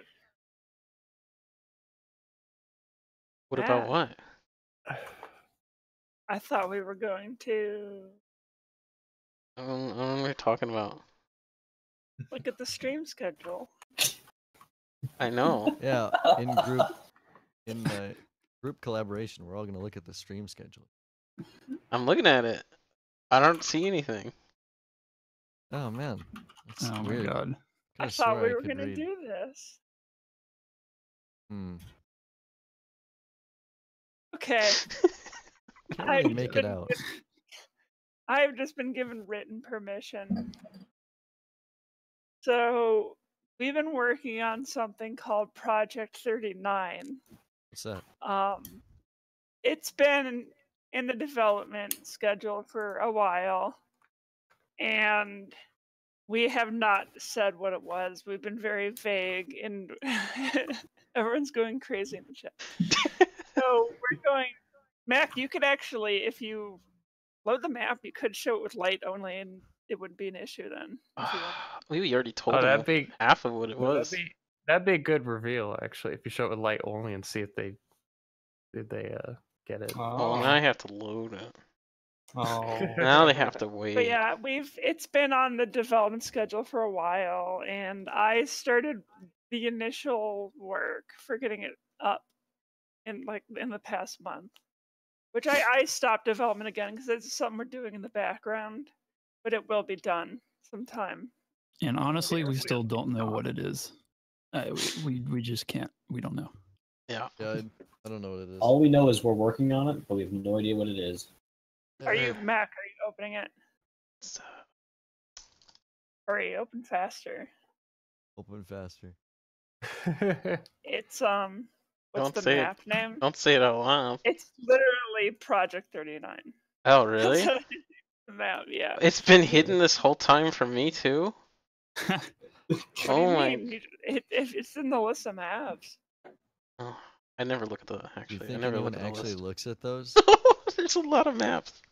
What about what? I thought we were going to. I don't know what you're talking about. Look at the stream schedule. I know. Yeah, in group collaboration, we're all gonna look at the stream schedule. I'm looking at it. I don't see anything. Oh man, that's oh weird. my god! I thought we were gonna do this. Okay. Can't really make it out. I've just been given written permission. So we've been working on something called Project 39. What's that? It's been in the development schedule for a while, and we have not said what it was. We've been very vague, and everyone's going crazy in the chat. So we're going. Mac, you could actually, if you load the map, you could show it with light only, and it wouldn't be an issue then. We already told them half of what it was. That'd be a good reveal, actually, if you show it with light only and see if they get it. Oh, now I have to load it. Oh. Now they have to wait. But yeah, it's been on the development schedule for a while, and I started the initial work for getting it up in the past month. Which I stopped development again because it's something we're doing in the background, but it will be done sometime. And honestly, we still don't know what it is. We just can't. We don't know. Yeah. Yeah, I don't know what it is. All we know is we're working on it, but we have no idea what it is. Are you, Mac? Are you opening it? Hurry, open faster. Open faster. It's What's the map name? Don't say it out loud. It's literally Project 39. Oh, really? The map, yeah. It's been hidden this whole time from me too. Oh my! It's in the list of maps. Oh, I never look at the actually. You think I never anyone look at the actually list. looks at those? There's a lot of maps.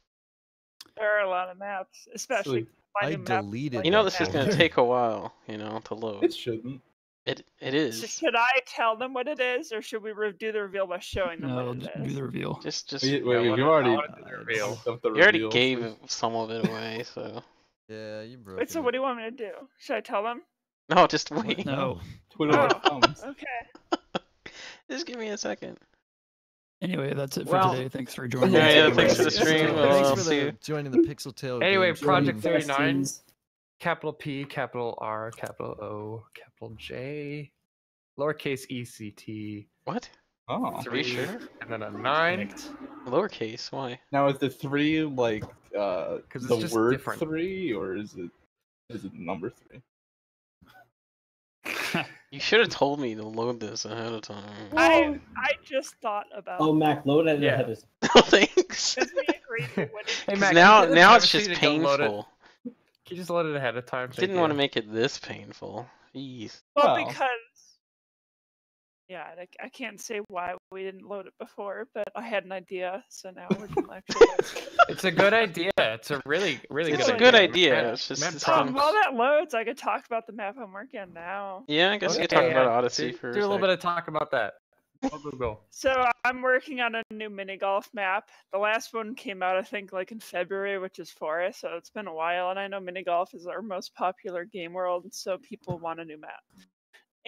There are a lot of maps, especially. I deleted. You know, this is going to take a while, to load. It shouldn't. It is. Should I tell them what it is, or should we do the reveal by showing them what it is? Do the reveal. Just. Wait, you already gave some of it away, so. Yeah, you broke. Wait, so what do you want me to do? Should I tell them? No, just wait. No. Okay. Just give me a second. Anyway, that's it for today. Thanks for joining. Thanks for the stream. Thanks for joining the Pixel Tail. Anyway, game Project stream. 39, capital P, capital R, capital O, capital J, lowercase ECT. What? Oh, 3, are you sure? And then a 9. Lowercase, why? Now is the 3 like the word different. 3, or is it number 3? You should have told me to load this ahead of time. I just thought about. Oh, Mac, load it ahead of time. Thanks. Hey, Mac, now it's just painful. Can you just load it ahead of time? Didn't want to make it this painful. Jeez. Well, because I can't say why we didn't load it before, but I had an idea, so now we're actually. It's a good idea. It's a really good idea. It's just while that loads, I could talk about the map I'm working on now. Yeah, I guess you could talk about Odyssey for do a little bit of talk about that. Go. So I'm working on a new mini golf map. The last one came out, I think, like in February, which is Forest, so it's been a while. And I know mini golf is our most popular game world, so people want a new map.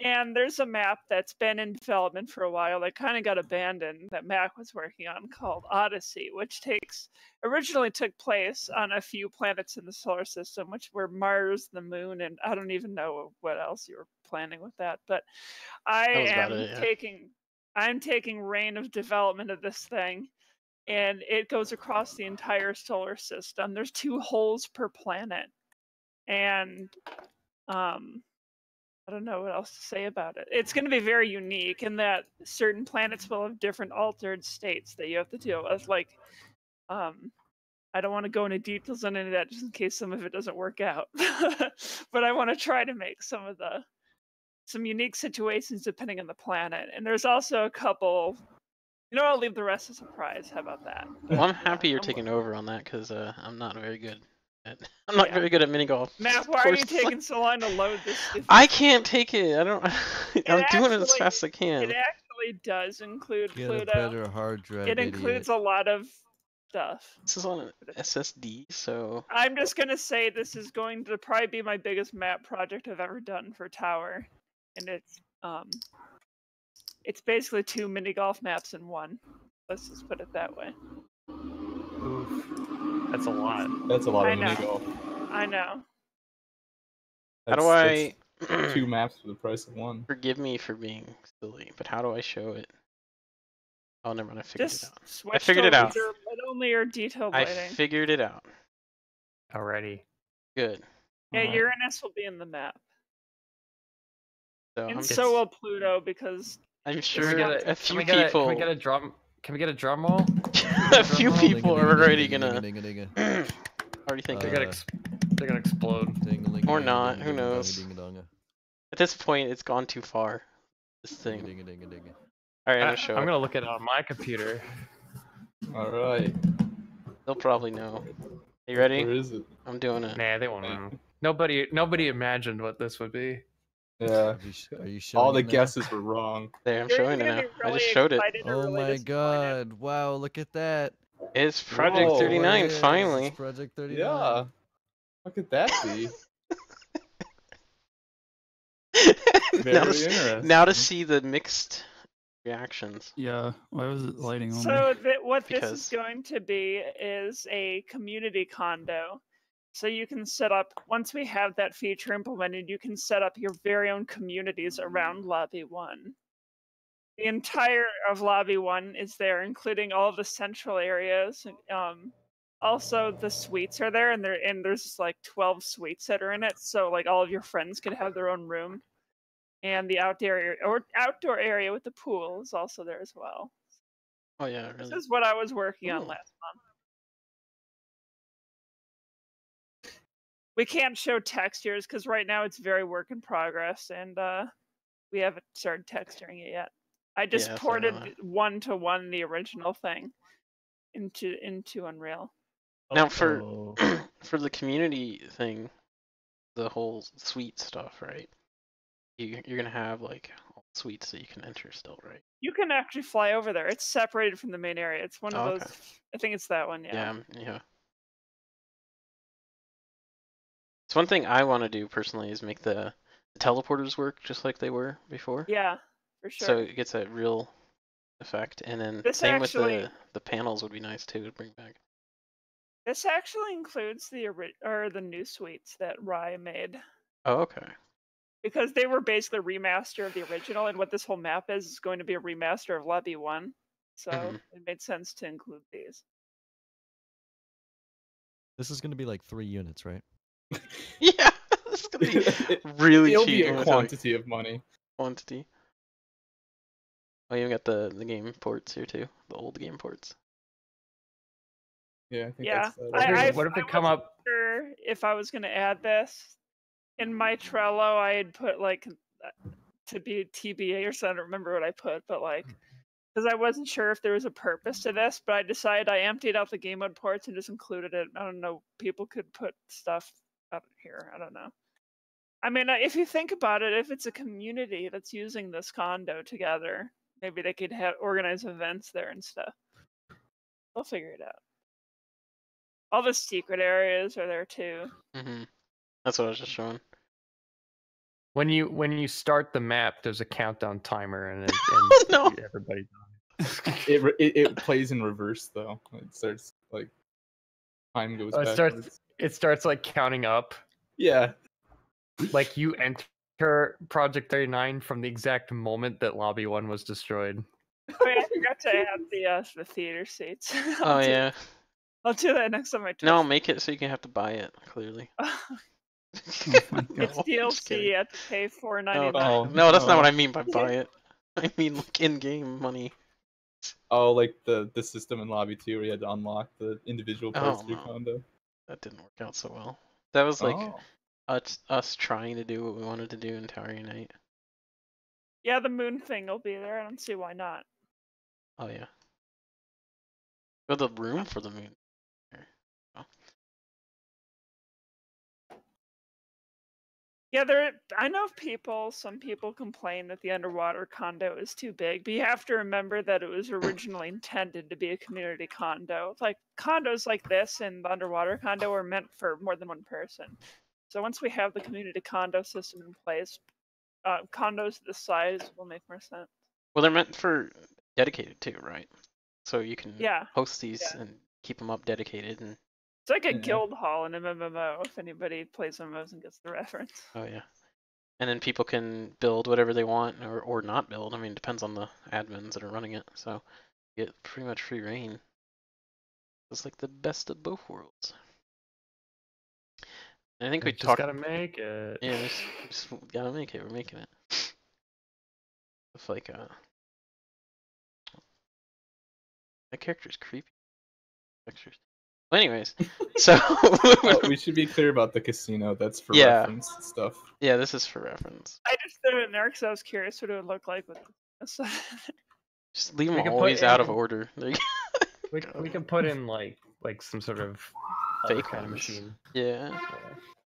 And there's a map that's been in development for a while that kind of got abandoned that Mac was working on called Odyssey, which originally took place on a few planets in the solar system, which were Mars, the Moon, and I don't even know what else you were planning with that. But I'm taking reign of development of this thing, and it goes across the entire solar system. There's 2 holes per planet, and I don't know what else to say about it. It's going to be very unique in that certain planets will have different altered states that you have to deal with. Like, I don't want to go into details on any of that just in case some of it doesn't work out. But I want to try to make some unique situations depending on the planet. And there's also a couple. I'll leave the rest a surprise. How about that? Well, I'm happy you're taking over on that because I'm not very good. I'm not very good at mini golf. Matt, why are you taking so long to load this? I can't take it. I'm doing it as fast as I can. It actually does include Pluto. Get a better hard drive. It includes a lot of stuff. This is on an SSD, so. I'm just gonna say this is going to probably be my biggest map project I've ever done for Tower, and it's basically 2 mini golf maps in one. Let's just put it that way. Oof. That's a lot. That's a lot of mini golf. I know. How do I 2 maps for the price of 1? Forgive me for being silly, but how do I show it? Oh, never mind. I figured it out. I figured it out. Only or detailed lighting. I figured it out. Already. Good. Yeah, Uranus will be in the map. So and so will Pluto because I'm sure a few people. Can we get a drum? Can we get a drum roll? A few people are already gonna. Already think they're gonna explode. Or not? Who knows? At this point, it's gone too far. This thing. All right, I'm gonna show. I'm gonna look at it on my computer. All right. They'll probably know. Are you ready? Where is it? I'm doing it. Nah, they won't know. Nobody imagined what this would be. Yeah. Are you all the guesses were wrong. There, I'm showing it now. I just showed it. Oh my god! Wow, look at that. It's Project 39 finally. It's Project 39. Yeah. Look at that be. Now to see the mixed reactions. Yeah, why was it lighting on? So what this is going to be is a community condo. So you can set up, once we have that feature implemented, you can set up your very own communities around Lobby 1. The entire of Lobby 1 is there, including all the central areas. Also, the suites are there, and there's like 12 suites that are in it, so like all of your friends can have their own room. And the outdoor area with the pool is also there as well. Oh yeah, really? This is what I was working on last month. We can't show textures because right now it's very work in progress, and we haven't started texturing it yet. I just ported 1-to-1 the original thing into Unreal. Now for the community thing, the whole suite stuff, right? you're gonna have like all suites that you can enter still, right? You can actually fly over there. It's separated from the main area. It's one of those. Okay. I think it's that one. Yeah. It's one thing I want to do personally is make the teleporters work just like they were before. Yeah, for sure. So it gets a real effect, and then same with the panels would be nice too to bring back. This actually includes the new suites that Rye made. Oh, okay. Because they were basically a remaster of the original, and what this whole map is going to be a remaster of Lobby 1. So it made sense to include these. This is going to be like 3 units, right? Yeah, it's going to be really It'll cheap. It'll be a quantity of money. Quantity. Oh, you got the game ports here too, the old game ports. Yeah, I think that's what if it come up? Sure if I was going to add this in my Trello, I had put like to be TBA or something. I don't remember what I put, but like because I wasn't sure if there was a purpose to this, but I decided I emptied out the game mode ports and just included it. I don't know. People could put stuff up here. I don't know. I mean, if you think about it, if it's a community that's using this condo together, maybe they could organize events there and stuff. They'll figure it out. All the secret areas are there too. That's what I was just showing. When you start the map, there's a countdown timer, and no. Everybody dies. It plays in reverse though. It starts like time goes backwards. It starts like counting up. Yeah. Like you enter Project 39 from the exact moment that Lobby 1 was destroyed. Wait, I forgot to add the theater seats. Oh yeah. I'll do that next time I twist. No, make it so you can have to buy it, clearly. It's DLC, you have to pay $4.99. No, that's not what I mean by buy it. I mean like in-game money. Oh, like the system in Lobby 2 where you had to unlock the individual parts of your condo. That didn't work out so well. That was like us trying to do what we wanted to do in Tower Unite. Yeah, the moon thing will be there. I don't see why not. Oh yeah. But the room for the moon. Yeah, I know some people complain that the underwater condo is too big, but you have to remember that it was originally intended to be a community condo. Like condos like this and the underwater condo are meant for more than one person. So once we have the community condo system in place, condos this size will make more sense. Well, they're meant for dedicated too, right? So you can host these and keep them up dedicated and. It's like a guild hall in an MMO, if anybody plays MMOs and gets the reference. Oh, yeah. And then people can build whatever they want or not build. I mean, it depends on the admins that are running it. So you get pretty much free reign. It's like the best of both worlds. And I think we just gotta make it. Yeah, just gotta make it. We're making it. It's like, that character's creepy. Pictures. Anyways, so we should be clear about the casino. That's for reference stuff. Yeah, this is for reference. I just threw it in there because I was curious what it would look like with this. Just leave them always out of order. We can put in like some sort of fake kind of machine. Yeah.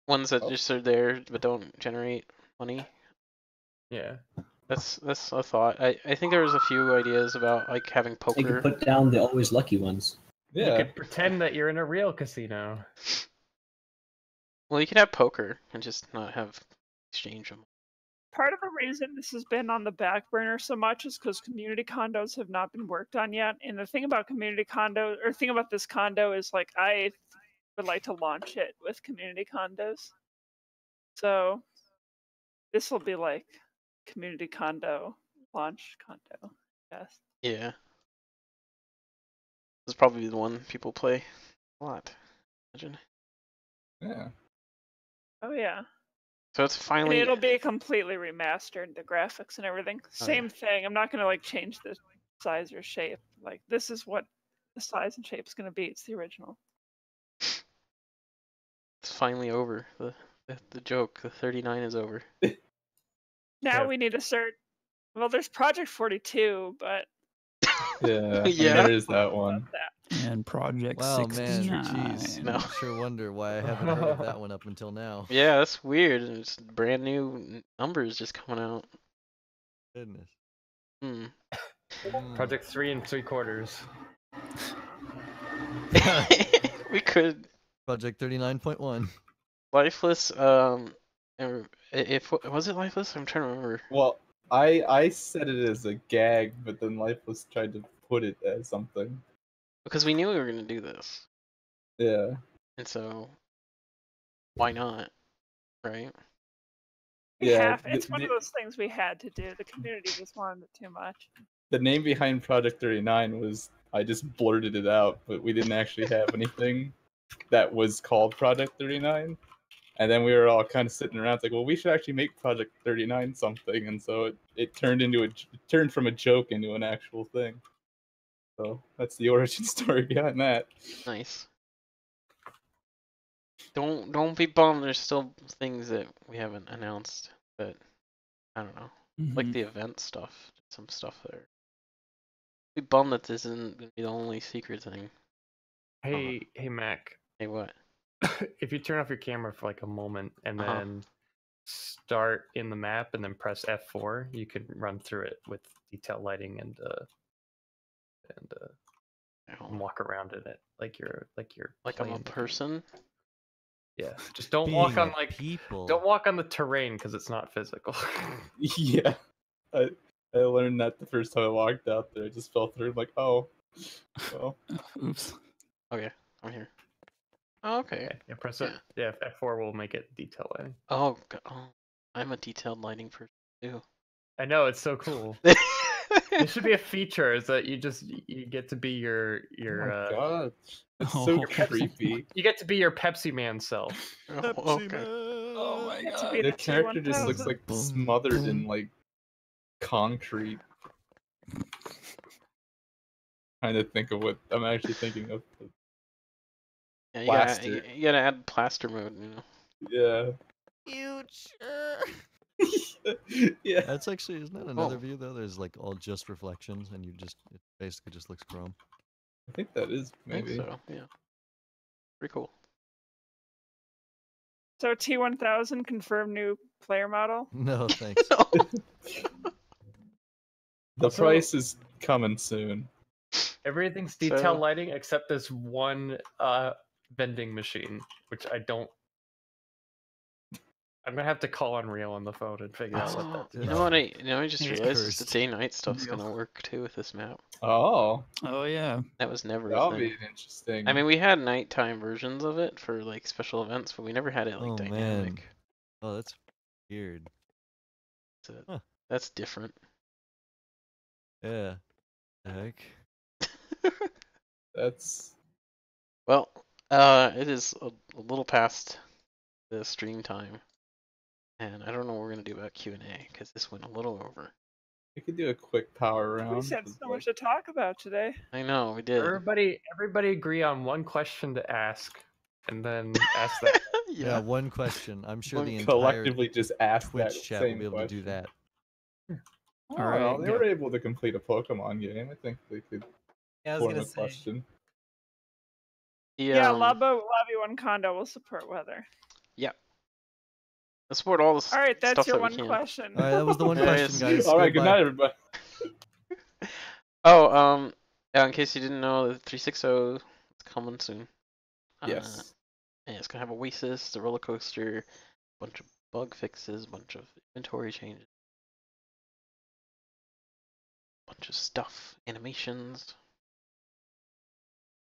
Ones that just are there but don't generate money. Yeah. That's a thought. I think there was a few ideas about like having poker. You can put down the always lucky ones. Yeah. You could pretend that you're in a real casino. Well, you could have poker and just not have exchange them. Part of the reason this has been on the back burner so much is because community condos have not been worked on yet. And the thing about this condo is like I would like to launch it with community condos. So this will be like community condo launch condo. Yes. Yeah. This is probably the one people play a lot. Imagine. Yeah. Oh yeah. So it's finally. And it'll be completely remastered, the graphics and everything. Same thing. I'm not gonna like change the size or shape. Like this is what the size and shape is gonna be. It's the original. It's finally over. The joke. The 39 is over. Now we need to start. Well, there's Project 42, but. Yeah, there is that one. And Project Wow, 69. man, jeez. No. I sure wonder why I haven't heard of that one up until now. Yeah, that's weird. It's brand new numbers just coming out. Goodness. Hmm. Project 3 3/4. We could. Project 39.1. Lifeless. If was it Lifeless? I'm trying to remember. Well, I said it as a gag, but then Lifeless tried to put it as something. Because we knew we were gonna do this. Yeah. And so, why not? Right? Yeah. It's one of those things we had to do. The community just wanted it too much. The name behind Project 39 was, I just blurted it out, but we didn't actually have anything that was called Project 39. And then we were all kind of sitting around like, well, we should actually make Project 39 something. And so it turned from a joke into an actual thing. So that's the origin story behind that. Nice. Don't be bummed. There's still things that we haven't announced, but I don't know, like the event stuff. Some stuff there. Be bummed that this isn't gonna be the only secret thing. Hey Mac. Hey, what? If you turn off your camera for like a moment and then start in the map and then press F4, you can run through it with detail lighting and walk around in it like you're I'm a person. Yeah, just don't walk on don't walk on the terrain because it's not physical. Yeah, I learned that the first time I walked out there. I just fell through. I'm like, oh, well. Oops. Okay, I'm here. Oh, okay. Yeah, press it. Yeah, F4 will make it detail lighting. Oh, I'm a detailed lighting person too. I know, it's so cool. It should be a feature is that you get to be your oh my God. It's so creepy. You get to be your Pepsi Man self. Okay. Oh my God. The character just looks like smothered in like concrete. Trying to think of what I'm actually thinking of. Yeah, you gotta add plaster mode, you know. Yeah. Future. Yeah. That's actually, isn't that another view though? There's like all just reflections and it basically just looks chrome. I think that is maybe. I think so, yeah. Pretty cool. So T1000 confirmed new player model? No, thanks. The price is coming soon. Everything's detail lighting except this one vending machine, which I'm gonna have to call Unreal on the phone and figure out what that is. You know what I just realized the day-night stuff's gonna work too with this map. Oh. Oh yeah. That was never That'll a be thing. interesting. I mean, we had nighttime versions of it for like special events, but we never had it like dynamic. Man. Oh, that's weird. So, that's different. Yeah. The heck? That's well, it is a little past the stream time, and I don't know what we're gonna do about Q&A because this went a little over. We could do a quick power round. We had so much to talk about today. I know we did. Everybody agree on one question to ask, and then ask that. Yeah, one question. I'm sure the entire collectively just ask Twitch that chat same will be able question. to do that. Oh, All right, they were able to complete a Pokemon game. I think they could Yeah, I was form gonna a say. question. Yeah, Lobby 1 Condo will support weather. Yeah. Let's support all this. All right, that's stuff your that one we can. question. All right, that was the one question, guys. All right, good Goodbye. night, everybody. Oh, in case you didn't know, the 360 is coming soon. Yes. And it's gonna have Oasis, the roller coaster, a bunch of bug fixes, a bunch of inventory changes, a bunch of stuff, animations.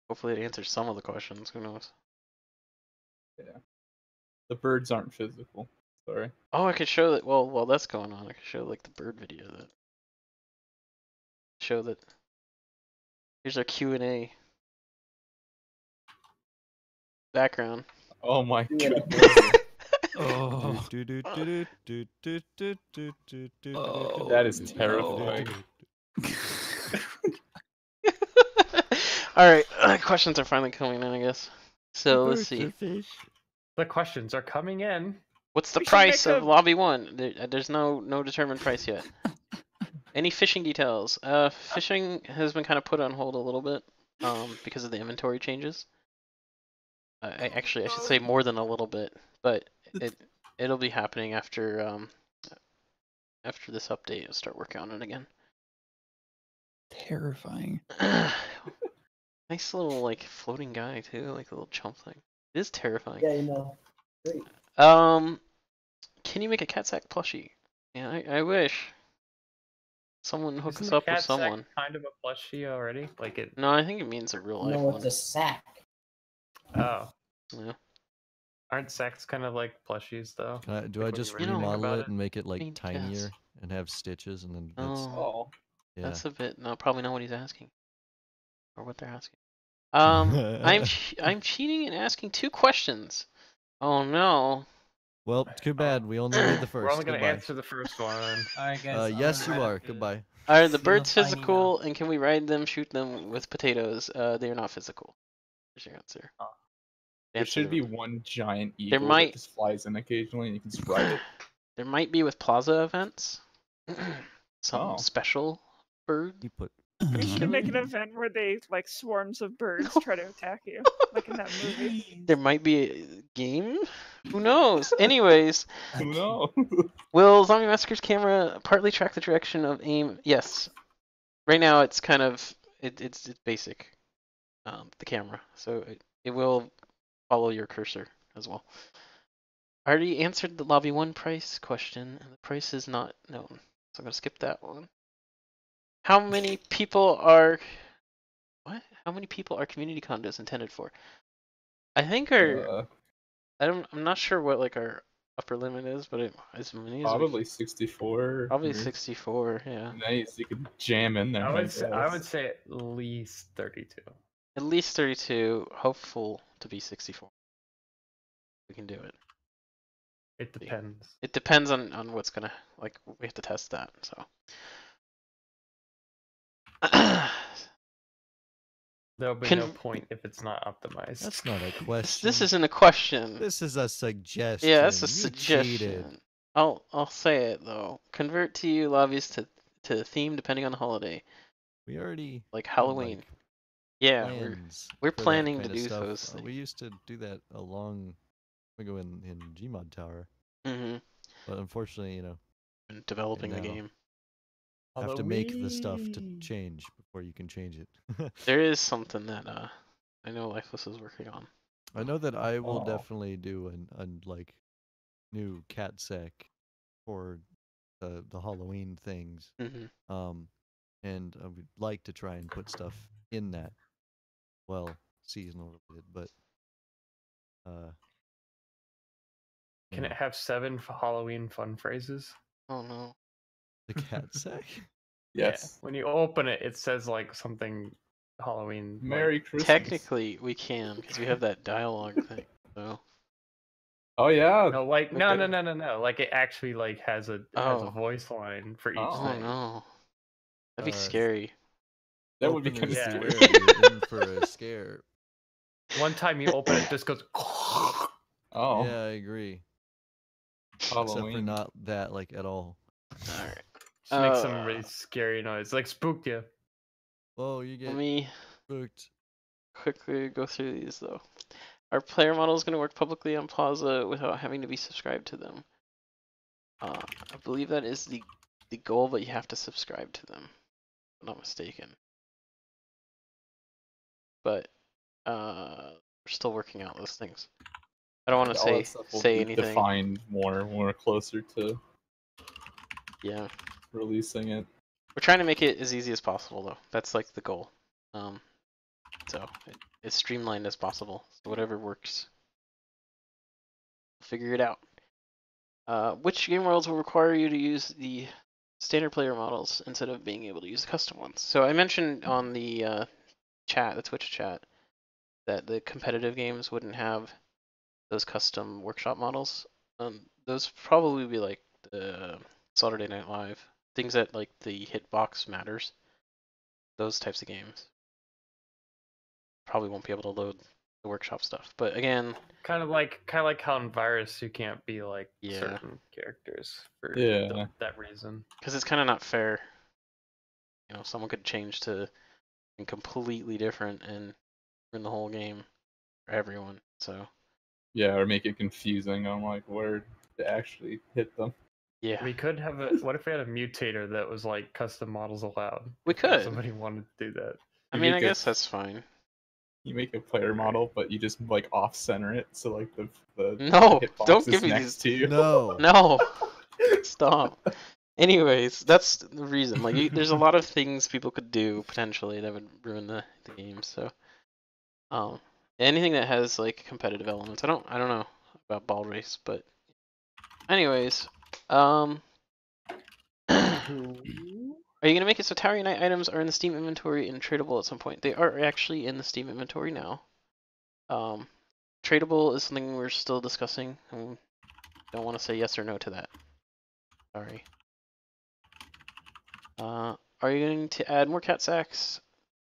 Hopefully, it answers some of the questions. Who knows? Yeah. The birds aren't physical. Sorry. Oh, I could show that. Well, while that's going on, I could show like the bird video that show that. Here's our Q&A background. Oh my god. Oh. That is terrifying. All right, questions are finally coming in, I guess. So let's see. The questions are coming in. What's the price of Lobby 1? There's no determined price yet. Any fishing details? Fishing has been kind of put on hold a little bit. because of the inventory changes. I should say more than a little bit, but it'll be happening after this update. I'll start working on it again. Terrifying. Nice little like floating guy too, like a little chump thing. It is terrifying. Yeah, you know. Great. Can you make a cat sack plushie? Yeah, I wish. Someone hook us up with someone. Kind of a plushie already, like it. No, I think it means a real life No, one. it's a sack. Oh. Yeah. Aren't sacks kind of like plushies though? Do I just remodel it and make it like tinier and have stitches and then that's... Oh, yeah. That's a bit probably not what he's asking, or what they're asking. I'm cheating and asking 2 questions. Oh no. Well, too bad. We only read the first. We're only gonna Goodbye. answer the first one. Alright, guys. Yes, you are. Goodbye. Are the birds physical, and can we ride them, shoot them with potatoes? They are not physical. There's your answer. There should be one giant eagle that just flies in occasionally, and you can just ride it. There might be with Plaza Events. Some special bird. You put. We should make an event where they like swarms of birds try to attack you, like in that movie. There might be a game. Who knows? Anyways. Who knows? Will Dami Massacre's camera partly track the direction of aim? Yes. Right now it's kind of it's basic. The camera, so it will follow your cursor as well. I already answered the Lobby 1 price question, and the price is not known, so I'm gonna skip that one. How many people are How many people are community condos intended for? I think I'm not sure what like our upper limit is, but as many as probably 64. Probably 64, yeah. Nice, you could jam in there. I would say at least 32. At least 32. Hopeful to be 64. We can do it. It depends. It depends on what's gonna like. We have to test that. So. There'll be no point if it's not optimized. That's not a question. This isn't a question. This is a suggestion. Yeah, that's a You suggestion. cheated. I'll say it though. Convert TU lobbies to theme depending on the holiday. We already like Halloween. Yeah, we're planning to do those things. We used to do that a long ago in Gmod Tower. Mm-hmm. But unfortunately, in developing the game. Have to make the stuff to change before you can change it. There is something that I know Lifeless is working on. I know that I will definitely do a like new cat sack for the Halloween things. Mm-hmm. And I would like to try and put stuff in that. Well, seasonal related, but can it have 7 Halloween fun phrases? Oh no. The cat sack? Yes. Yeah. When you open it, it says like something Halloween. Merry Christmas. Technically, we can because we have that dialogue thing. So. Oh yeah. No, like no. Like it actually like has a voice line for each thing. Oh no. That'd be scary. That would be kind of scary. In for a scare. One time you open it, this goes. Oh. Yeah, I agree. Halloween. Except for not that like at all. All right. Just make some really scary noise, like spooked you. Oh, you get spooked. Quickly go through these though. Our player model is going to work publicly on Pawza without having to be subscribed to them. I believe that is the goal, but you have to subscribe to them. If I'm not mistaken. But we're still working out those things. I don't want to say anything. Defined more closer to. Yeah. Releasing it. We're trying to make it as easy as possible, though. That's like the goal. So as streamlined as possible. So whatever works. We'll figure it out. Which game worlds will require you to use the standard player models instead of being able to use the custom ones? So I mentioned on the chat, the Twitch chat, that the competitive games wouldn't have those custom workshop models. Those probably be like the Saturday Night Live. Things that like the hitbox matters. Those types of games. Probably won't be able to load the workshop stuff. But again, kind of like how in Virus you can't be like certain characters for that reason. Because it's kind of not fair. Someone could change to and completely different and ruin the whole game for everyone. So yeah, or make it confusing on like where to actually hit them. yeah, We could have a. What if we had a mutator that was like custom models allowed? we If could. somebody wanted to do that. I mean, I guess that's fine. You make a player model, but you just like off center it, so like the no, hitbox don't is give me next these. to you. No. No, stop. Anyways, that's the reason. Like, there's a lot of things people could do potentially that would ruin the game. So, anything that has like competitive elements. I don't know about ball race, but anyways, are you gonna make it so Tower Unite items are in the Steam inventory and tradable at some point? They are actually in the Steam inventory now. Tradable is something we're still discussing. I don't want to say yes or no to that. Sorry. Are you going to add more cat sacks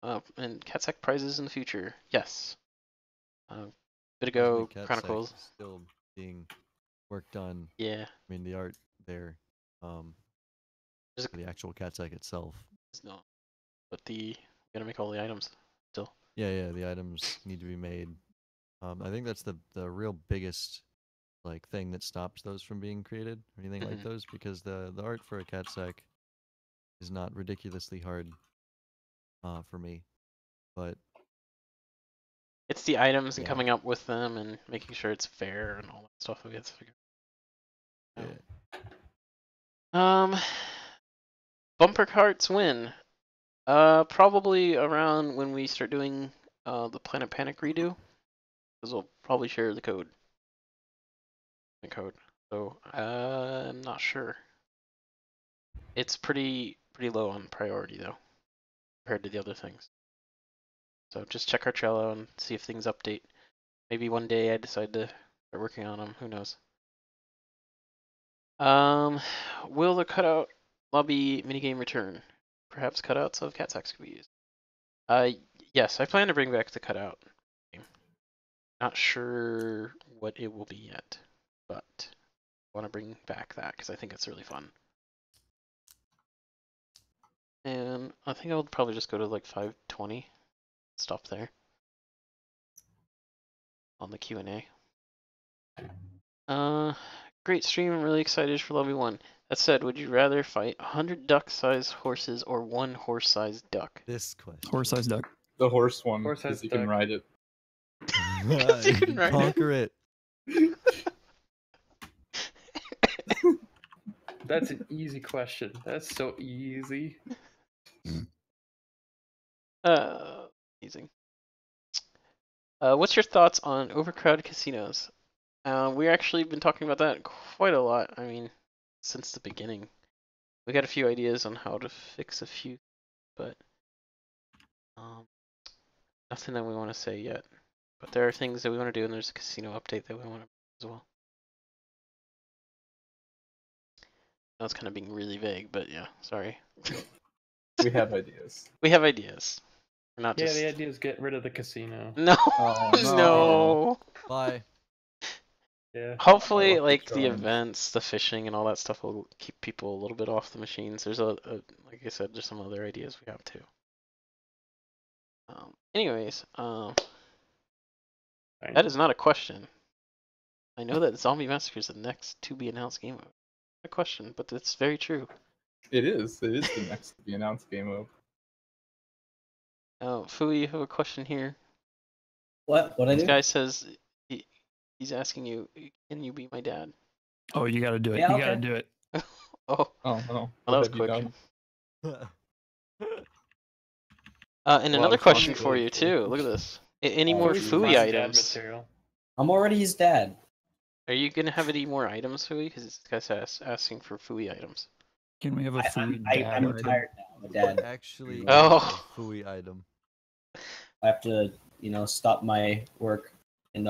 and cat sack prizes in the future? Yes. Bit ago, Chronicles. Still being worked on. Yeah. I mean, the art there. The actual cat sack itself. No, but you gotta make all the items still. Yeah, the items need to be made. I think that's the real biggest like thing that stops those from being created or anything like those, because the art for a cat sack is not ridiculously hard for me, but it's the items and coming up with them and making sure it's fair and all that stuff that we have to figure out. Bumper carts win. Probably around when we start doing the Planet Panic redo, because we'll probably share the code. So I'm not sure. It's pretty low on priority though, compared to the other things. So just check our Trello and see if things update. Maybe one day I decide to start working on them. Who knows? Will the cutout lobby minigame return? Perhaps cutouts of cat sacks could be used. Yes, I plan to bring back the cutout game. Not sure what it will be yet, but I want to bring back that because I think it's really fun. And I think I'll probably just go to like 520. Stop there on the Q&A. Great stream. I'm really excited for Lobby 1. That said, would you rather fight 100 duck-sized horses or 1 horse-sized duck? This question. Horse-sized duck. The horse one, because you can ride it. You can ride conquer it. That's an easy question. That's so easy. Amazing. What's your thoughts on overcrowded casinos? We've actually been talking about that quite a lot. I mean, since the beginning. We got a few ideas on how to fix a few, but nothing that we want to say yet. But there are things that we want to do, and there's a casino update that we want to do as well. That's kind of being really vague, but yeah, sorry. We have ideas. We have ideas. We're not Yeah, just... the idea is get rid of the casino. No. Oh, No. Bye. Yeah. Hopefully, like the events, the fishing, and all that stuff will keep people a little bit off the machines. There's like I said, there's some other ideas we have too. Anyways, that is not a question. I know that Dami Massacre is the next to be announced game mode. A question, but it's very true. It is. It is the next to be announced game mode. Oh, Fui, you have a question here. What? What I do? This guy says he's asking you, can you be my dad? Oh, you gotta do it. Yeah, you okay. gotta do it. Oh. Oh no. Well, that was quick. And another question for you too. Look at this. Any more Fui items? I'm already his dad. Are you gonna have any more items, Fui? Because this guy's asking for Fui items. Can we have a Fui dad? I'm retired now. My dad. Actually, oh, a Fui item. I have to, stop my work and,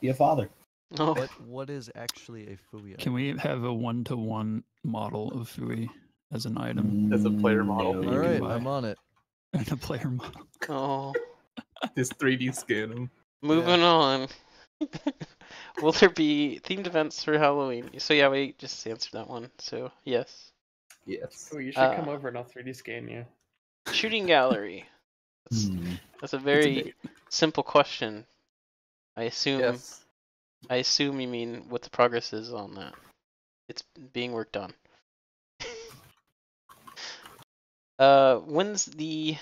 be a father. Oh. What is actually a Fui item? Can we have a 1-to-1 model of Fui as an item? As a player model. No. All right, I'm on it. And a player model. Oh. Just 3D scan him. Moving on. Will there be themed events for Halloween? So yeah, we just answered that one. So yes. Yes. Oh, you should come over and I'll 3D scan you. Shooting gallery. That's a very simple question. I assume you mean what the progress is on that. It's being worked on. When's the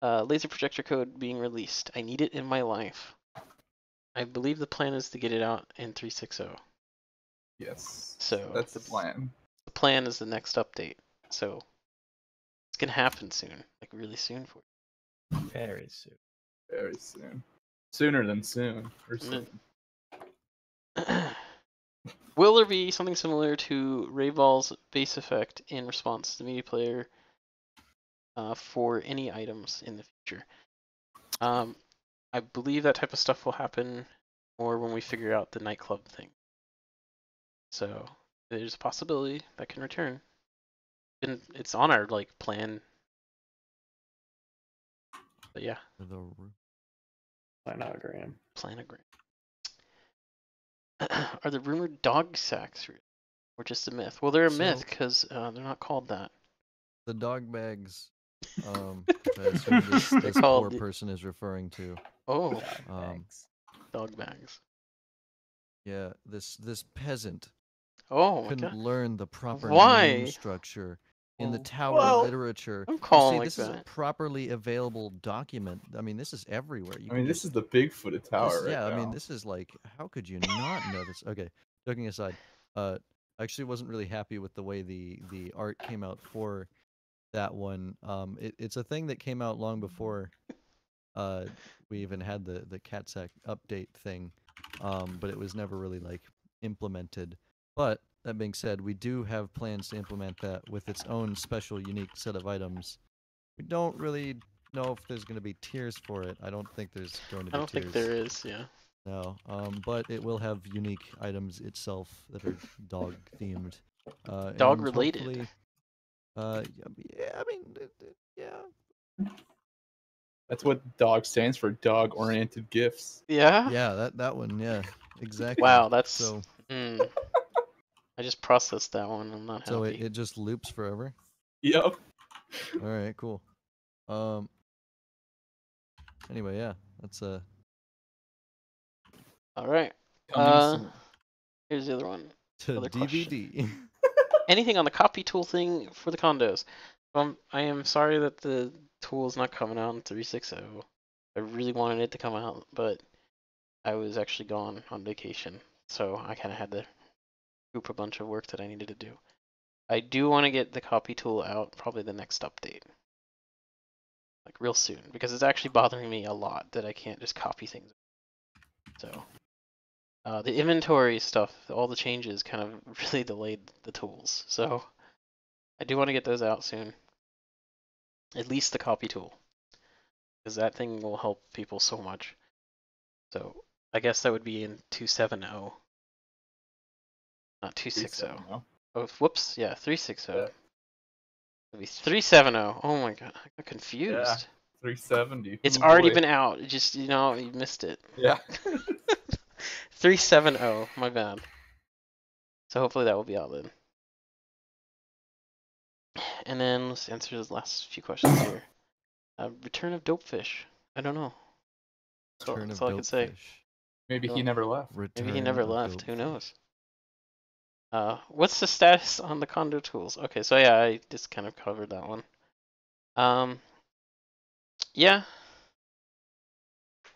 laser projector code being released? I need it in my life. I believe the plan is to get it out in 3.6.0. Yes. So that's the plan. The plan is the next update. So it's gonna happen soon, like really soon for you. Very soon. Very soon. Sooner than soon. Or soon. Will there be something similar to Rayball's base effect in response to the media player for any items in the future? I believe that type of stuff will happen more when we figure out the nightclub thing. So there's a possibility that can return. And it's on our plan. But yeah. Planogram. Are the rumored dog sacks real? Or just a myth? Well, they're a myth because they're not called that. The dog bags, which I assume this poor person is referring to. Oh, dog bags. Yeah, this peasant couldn't learn the proper name structure in the Tower of Literature. I'm calling this is a properly available document. I mean, this is everywhere. This is the Bigfoot of Tower right now. I mean, this is how could you not know this? Okay, joking aside, I actually wasn't really happy with the way the art came out for that one. It's a thing that came out long before we even had the CatSec update thing, but it was never really implemented. But that being said, we do have plans to implement that with its own special, unique set of items. We don't really know if there's going to be tiers for it. I don't think there's going to be tiers. I don't think there is, yeah. No, but it will have unique items itself that are dog themed. Dog related. Yeah, I mean, yeah. That's what DOG stands for, dog oriented gifts. Yeah? Yeah, that one, yeah. Exactly. Wow, that's so I just processed that one. I'm not happy. So it just loops forever? Yep. Alright, cool. Anyway, yeah, that's Alright. Here's the other one. Other DVD. Anything on the copy tool thing for the condos? I am sorry that the tool's not coming out in 3.6.0. I really wanted it to come out, but I was actually gone on vacation, so I kind of had to group a bunch of work that I needed to do. I do want to get the copy tool out probably the next update, real soon, because it's actually bothering me a lot that I can't just copy things. So the inventory stuff, all the changes kind of really delayed the tools, so I do want to get those out soon. At least the copy tool, because that thing will help people so much. So I guess that would be in 2.7.0, not 2.6.0. Oh, whoops, yeah, 3.6.0. Yeah. It'd be 3.7.0. Oh my god, I got confused. Yeah, 370. It's already been out. It just, you missed it. Yeah. 3.7.0. My bad. So hopefully that will be out then. And then let's answer the last few questions here. Return of Dopefish. I don't know. That's all I can say. Maybe he never left. Maybe he never left. Who knows? What's the status on the Condo tools? Okay, so yeah, I just kind of covered that one. Yeah.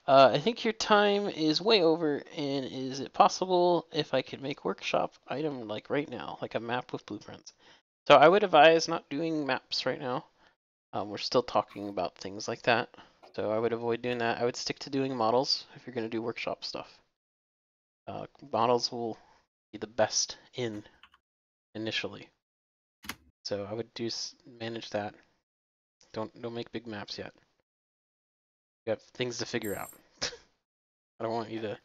I think your time is way over, and is it possible if I could make workshop item right now, like a map with blueprints? So I would advise not doing maps right now. We're still talking about things like that, so I would avoid doing that. I would stick to doing models if you're going to do workshop stuff. Models will be the best initially, so I would manage that. Don't make big maps yet. You have things to figure out. I don't want you to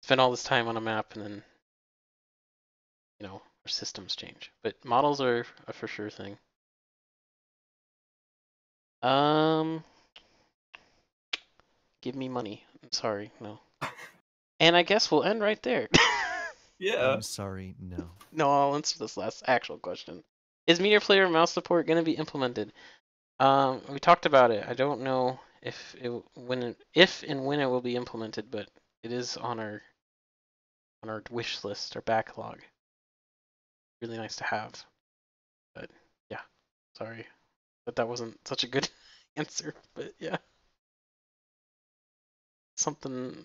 spend all this time on a map and then, our systems change. But models are a for sure thing. Give me money. I'm sorry, no. And I guess we'll end right there. Yeah. I'm sorry, no. No, I'll answer this last actual question. Is media player mouse support going to be implemented? We talked about it. I don't know if and when it will be implemented, but it is on our wish list, our backlog. Really nice to have. But yeah, sorry, but that wasn't such a good answer. But yeah, something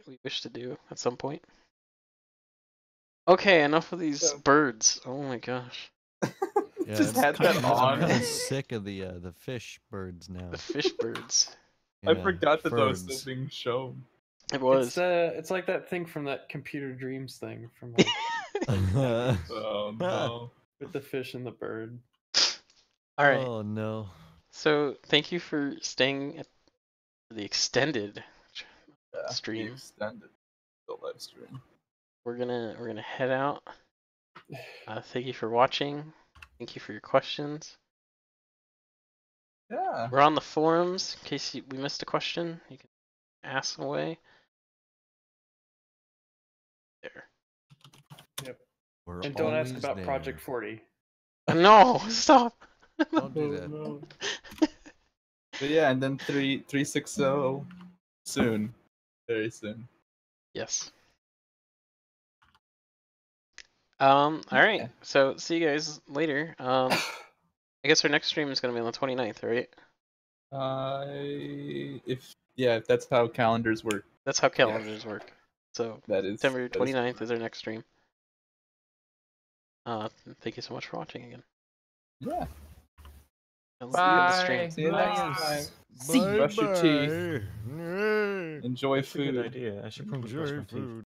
we wish to do at some point. Okay, enough of these birds. Oh my gosh. Yeah, Just had that on. I'm sick of the fish birds now. The fish birds. I forgot that those birds. were being shown. It was. It's like that thing from that Computer Dreams thing from like, Oh no. with the fish and the bird. All right. Oh no. So thank you for staying at the extended stream. The live stream. We're gonna head out. Thank you for watching. Thank you for your questions. Yeah. We're on the forums in case we missed a question. You can ask away. There. Yep. We're And don't ask always about there. Project 40. No, stop. Don't do that. No. But yeah, and then 360 soon. Very soon. Yes. All right. Yeah. So see you guys later. I guess our next stream is gonna be on the 29th, right? If that's how calendars work. That's how calendars work. So That is September 29th is our next stream. Thank you so much for watching again. Yeah. And Bye. See you next time. Bye. Brush your teeth. Bye. Enjoy That's a good food. idea. I should probably brush my teeth.